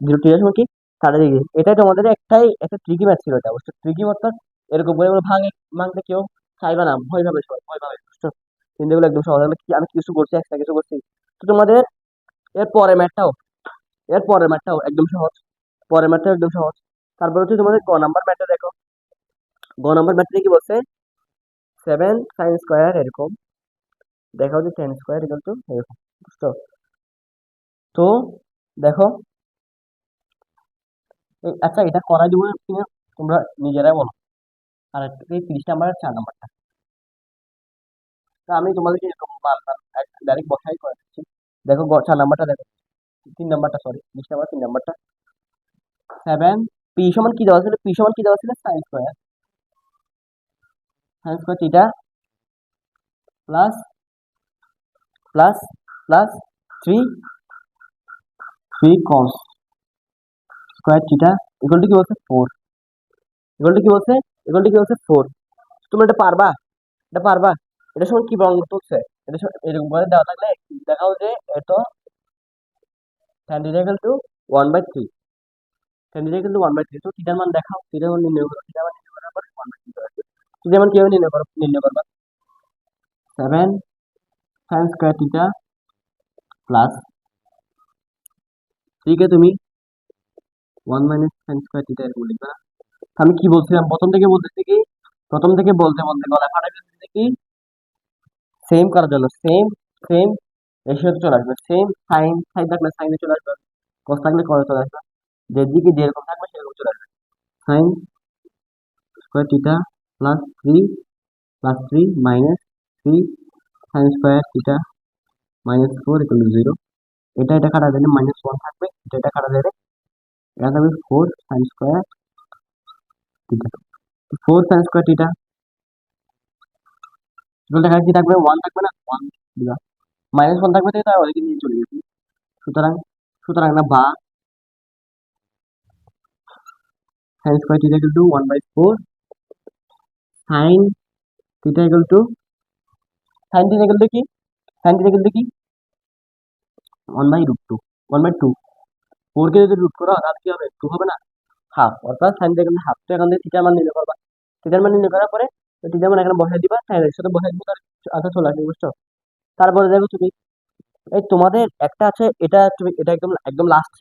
জিরো থিটা সমান কি, তাদের দিকে। এটাই তোমাদের একটা ট্রিকি ম্যাথ ছিল, এটা অবশ্য ট্রিকি, অর্থাৎ এরকম করে এগুলো ভাঙতে কেউ চাইবে না, ভয় পাবে সবাই, ভয় পাবে, বুঝছো? কিন্তু এগুলো একদম সহজ। আমি কিছু করছি, একটা কিছু করছি। তো তোমাদের এর পরের ম্যাথটাও, একদম সহজ, পরের ম্যাথটাও একদম সহজ। তারপর হচ্ছে তোমাদের গ নাম্বার ম্যাথটা দেখো, গ নাম্বার ম্যাথটা কি বলছে? 7 sin স্কোয়ার এরকম, দেখা হচ্ছে 10 স্কোয়ার ইকুয়াল টু এরকম, বুঝছো? তো দেখো, আচ্ছা এটা করাই দিব কিনা তোমরা নিজেরাই বলো। আর একটা এই 30 নাম্বার আর 4 নাম্বারটা, তো আমি তোমাদেরকে এরকম ডাইরেক্ট বসাই করে দিচ্ছি। দেখো 4 নাম্বারটা দেখো, 3 নাম্বারটা, সরি 30 নাম্বার 3 নাম্বারটা। 7 পি সমান কি দেওয়া ছিল? পি সমান কি দেওয়া ছিল? Sine square, sign square theta plus plus plus three three cos square theta equal to কি বলছে 4 ইকুয়াল টু কি বলছে ইকুয়াল টু 4 তুমি এটা পারবা এটা পারবা এটা সময় কি প্রমাণ করতে হচ্ছে এটা এরকম করে দেওয়া থাকলে দেখাও যে এটা tan theta equal two 1/3 tan theta equal two 1/3 তো থিটার মান দেখাও থিটার মান নির্ণয় করো থিটার মান নির্ণয় করার পরে 1/3 চলে আসবে থিটার মান কিভাবে নির্ণয় করবা 7 sin স্কয়ার থিটা প্লাস 3 কে তুমি 1 মাইনাস sin স্কয়ার থিটা এরকম লিখবা না? আমি কি বলছিলাম প্রথম থেকে বলতে বলতে গলা ফাটা গেছে কি সেম করার জন্য সেম রেশিওতে চলে আসবে সেম সাইন থাকলে সাইনে চলে আসবে কস থাকলে কসে চলে আসবে যেদিকে যেরকম থাকবে সেরকম চলে আসবে sine square theta plus 3 minus 3 sine square theta minus 4 equal to 0 এটা কাটা দিলে মাইনাস 1 থাকবে এটা কাটা দিলে এটা থাকবে 4 sine square theta 4 sine square theta equal to কি থাকবে 1 থাকবে না 1 দিবা মাইনাস 1 থাকবে তাই ওদিকে নিয়ে চলে গেছি সুতরাং সুতরাং না বা sine square theta equal two 1/4 sine theta equal two sine theta equal to কি সাইন থিটা ইকুয়াল টু কি 1/√2 1/2 4 কে যদি রুট করো তাহলে কি হবে 2 হবে না হাফ অর্থাৎ sine theta equal to half তো এখান থেকে থিটার মান নির্ণয় করবা থিটার মান নির্ণয় করার পরে থিটার মান এখানে বসাই দিবা সাইনের সাথে বসাই দিবা তার আনসার চলে আসবে বুঝছো তারপরে দেখো তুমি এই তোমাদের একটা আছে এটা তুমি এটা একদম লাস্ট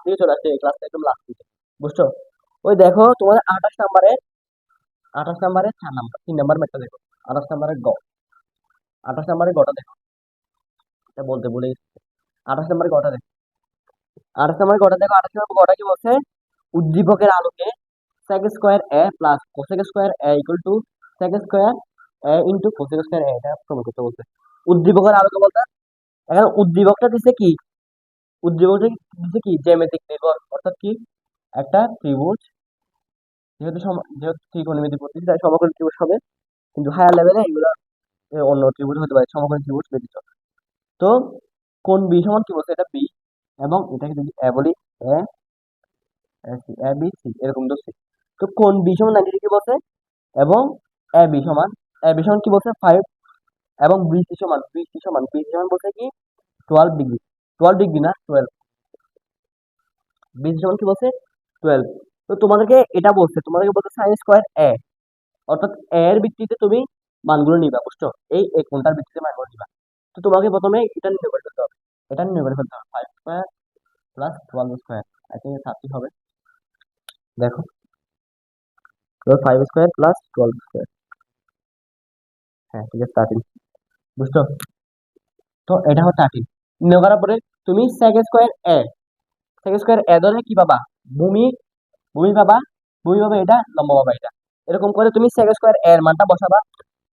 দিকে চলে আসছে এই ক্লাসটা একদম লাস্ট দিকে বুঝছো ওই দেখো তোমাদের 28 নাম্বারে 3 নাম্বার ম্যাথটা দেখো 28 নাম্বারে দেখো এটা বলতে বলে 28 নাম্বারে গটা দেখো 28 নাম্বার গটা কি বলছে উদ্দীপকের আলোকে sec square a plus cosec square a equal to sec square a into cosec square a এটা প্রমাণ করতে বলছে উদ্দীপকের আলোকে বলতে এখন উদ্দীপকটা দিছে কি উদ্দীপকটা দিছে কি জ্যামিতিক নির্ভর অর্থাৎ কি একটা ত্রিভুজ যেহেতু ত্রিকোণমিতি পড়তেছি তাই সমকোণী ত্রিভুজ হবে কিন্তু হায়ার লেভেলে এগুলো অন্য ত্রিভুজ হতে পারে সমকোণী ত্রিভুজ ব্যতীত তো কোন বি সমান কি বলছে এটা বি এবং এটাকে যদি এ বলি এ এ বি সি এরকম ধরছি তো কোন বি সমান 90 ডিগ্রি বলছে এবং এ বি সমান কি বলছে 5 এবং বি সি সমান বলছে কি 12 ডিগ্রি 12 ডিগ্রি না 12 বি সি সমান কি বলছে 12 তো তোমাদেরকে বলছে সাইন স্কয়ার এ অর্থাৎ এ এর ভিত্তিতে তুমি মানগুলো নিবা বুঝছো এই কোনটার ভিত্তিতে মানগুলো নিবা তো তোমাকে প্রথমে এটা নির্ণয় করে ফেলতে হবে 5 square plus 12 square I think 30 হবে দেখো 5 স্কয়ার প্লাস 12 স্কয়ার হ্যাঁ ঠিক আছে 13 বুঝছো তো এটা হচ্ছে 13 নির্ণয় করার পরে তুমি সেক স্কয়ার এ ধরে কি পাবা ভূমি ভূমি পাবা এটা লম্ব পাবা এটা এরকম করে তুমি সেক স্কয়ার এর মানটা বসাবা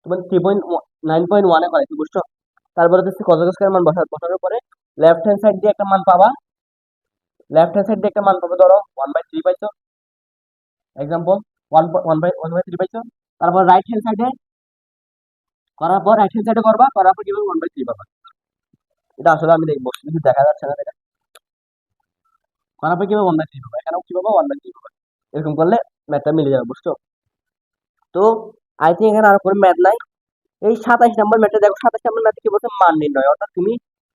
তুমি 3.9.1 এ করাইছো বুঝছো তারপরে হচ্ছে cos স্কয়ার মান বসানোর পরে লেফট হ্যান্ড সাইড দিয়ে একটা মান পাবা ধরো 1/3 পাইছো এক্সাম্পল 1/3 পাইছো তারপর রাইট হ্যান্ড সাইডে করার পর কিভাবে 1/3 পাবা এটা আসলে আমি দেখবো কিন্তু দেখা যাচ্ছে না এটা করার পর কিভাবে 1/3 পাবা এখানেও কি পাবা 1/3 পাবা এরকম করলে ম্যাথটা মিলে যাবে বুঝছো তো আই থিঙ্ক এখানে আর কোনো ম্যাথ নাই এই 27 নম্বর ম্যাথে দেখো 27 নম্বর ম্যাথে কি বলছে মান নির্ণয় অর্থাৎ তুমি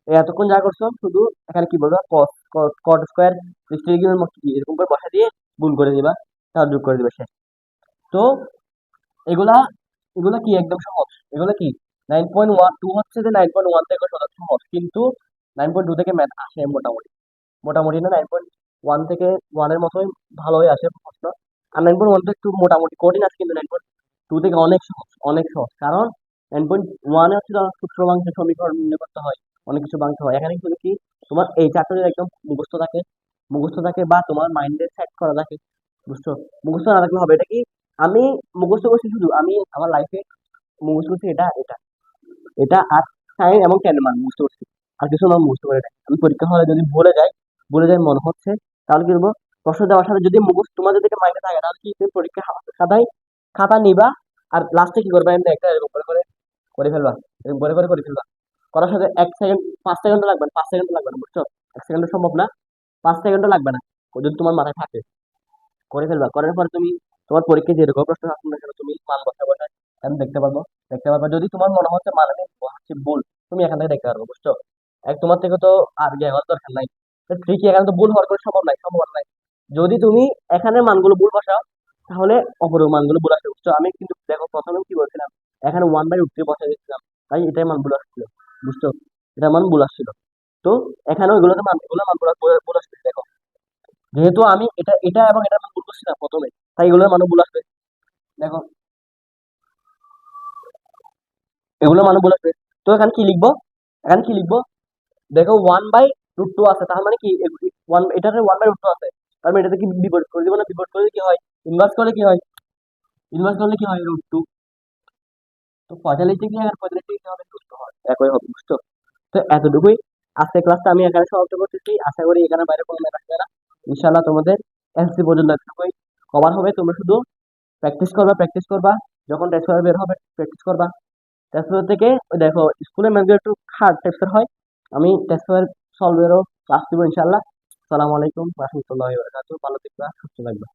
এতক্ষণ যা করছো শুধু এখানে কি বলবো cot স্কয়ার 60 ডিগ্রির মতো কি এরকম করে বসা দিয়ে গুণ করে দিবা তাহলে যোগ করে দিবে শেষ তো এগুলা এগুলা কি একদম সহজ এগুলা কি 9.12 হচ্ছে যে 9.1 থেকে সহজ কিন্তু 9.2 থেকে ম্যাথ আসে মোটামুটি না 9.1 থেকে 1 এর মতোই ভালোই আসে প্রশ্ন আর 9.1 তো একটু মোটামুটি কঠিন আছে কিন্তু 9.2 থেকে অনেক সহজ কারণ 9.1 এ হচ্ছে সূত্র সমীকরণ নির্ণয় করতে হয় অনেক কিছু ভাঙতে হয় এখানে কিন্তু কি তোমার এই চারটা যদি একদম মুখস্থ থাকে বা তোমার মাইন্ডে সেট করা থাকে বুঝছো মুখস্থ না থাকলে হবে এটা কি আমি মুখস্থ করছি শুধু আমি আমার লাইফে মুখস্থ করছি এটা আর সাইন এবং ট্যান মান মুখস্থ করছি আর কিছু মান মুখস্থ করে রাখি আমি পরীক্ষা হলে যদি ভুলে যাই মনে হচ্ছে তাহলে কি করবো প্রশ্ন দেওয়ার সাথে যদি মুখস্থ তোমার যদি মাইন্ডে থাকে তাহলে কি তুমি পরীক্ষা খাতা নিবা আর লাস্টে কি করবা, এমনি একটা এরকম করে করে করে ফেলবা, এরকম করে করে করে ফেলবা। করার সাথে 1 সেকেন্ড, 5 সেকেন্ড লাগবে না, 5 সেকেন্ড লাগবে না, বুঝছো? 1 সেকেন্ড সম্ভব না, 5 সেকেন্ডও লাগবে না, যদি তোমার মাথায় থাকে করে ফেলবা। করার পর তুমি তোমার পরীক্ষায় যেরকম প্রশ্ন আসবে না কেন, তুমি মান বসে বসে আমি দেখতে পারবো, দেখতে পারবা। যদি তোমার মনে হচ্ছে মানে হচ্ছে ভুল, তুমি এখান থেকে দেখতে পারবো, বুঝছো? তোমার থেকে তো আর জ্ঞান হওয়ার দরকার নাই। ট্রিকি এখানে তো ভুল হওয়ার কোনো সম্ভব নাই, সম্ভাবনা নাই। যদি তুমি এখানে মানগুলো ভুল বসাও, তাহলে অপরের মানগুলো ভুল আসবে, বুঝছো? আমি কিন্তু দেখো প্রথমে কি বলছিলাম, এখানে 1/√3 বসাই দিচ্ছিলাম, তাই এটাই মান ভুল আসছিল, বুঝছো? এটা মান ভুল আসছিল। তো এখানে ওইগুলোতে মান, এগুলো মান ভুল ভুল আসছে, দেখো। যেহেতু আমি এটা এটা এবং এটা মান ভুল করছি না প্রথমে, তাই এগুলোর মান ভুল আসবে, দেখো। এগুলোর মান ভুল আসবে। তো এখানে কি লিখবো, এখানে কি লিখবো, দেখো 1/√2 আছে, তার মানে কি ওয়ান, এটাতে 1/√2 আছে, তার মানে এটাতে কি বিপরীত করে দিব না? বিপরীত করলে কি হয়, ইনভার্স করলে কি হয়, ইনভার্স করলে কি হয়, √2। তো 45 ডিগ্রি আর 45 ডিগ্রি কি হবে, √2 হয়, একই হবে, বুঝছো? তো এতটুকুই। আজকে ক্লাসটা আমি এখানে সমাপ্ত করতেছি, আশা করি এখানে বাইরে কোনো ম্যাচ আসবে না। ইনশাল্লাহ তোমাদের এসএসসি পর্যন্ত এতটুকুই কভার হবে। তোমরা শুধু প্র্যাকটিস করবা, প্র্যাকটিস করবা, যখন টেস্ট পেপার বের হবে প্র্যাকটিস করবা। টেস্ট পেপার থেকে ওই দেখো, স্কুলের ম্যাথগুলো একটু হার্ড টেস্টের হয়, আমি টেস্ট পেপার সলভেরও ক্লাস দিব ইনশাল্লাহ। আসসালামু আলাইকুম রহমতুল্লাহি ওয়া বারাকাতুহু। ভালো থাকবা, সুস্থ থাকবা।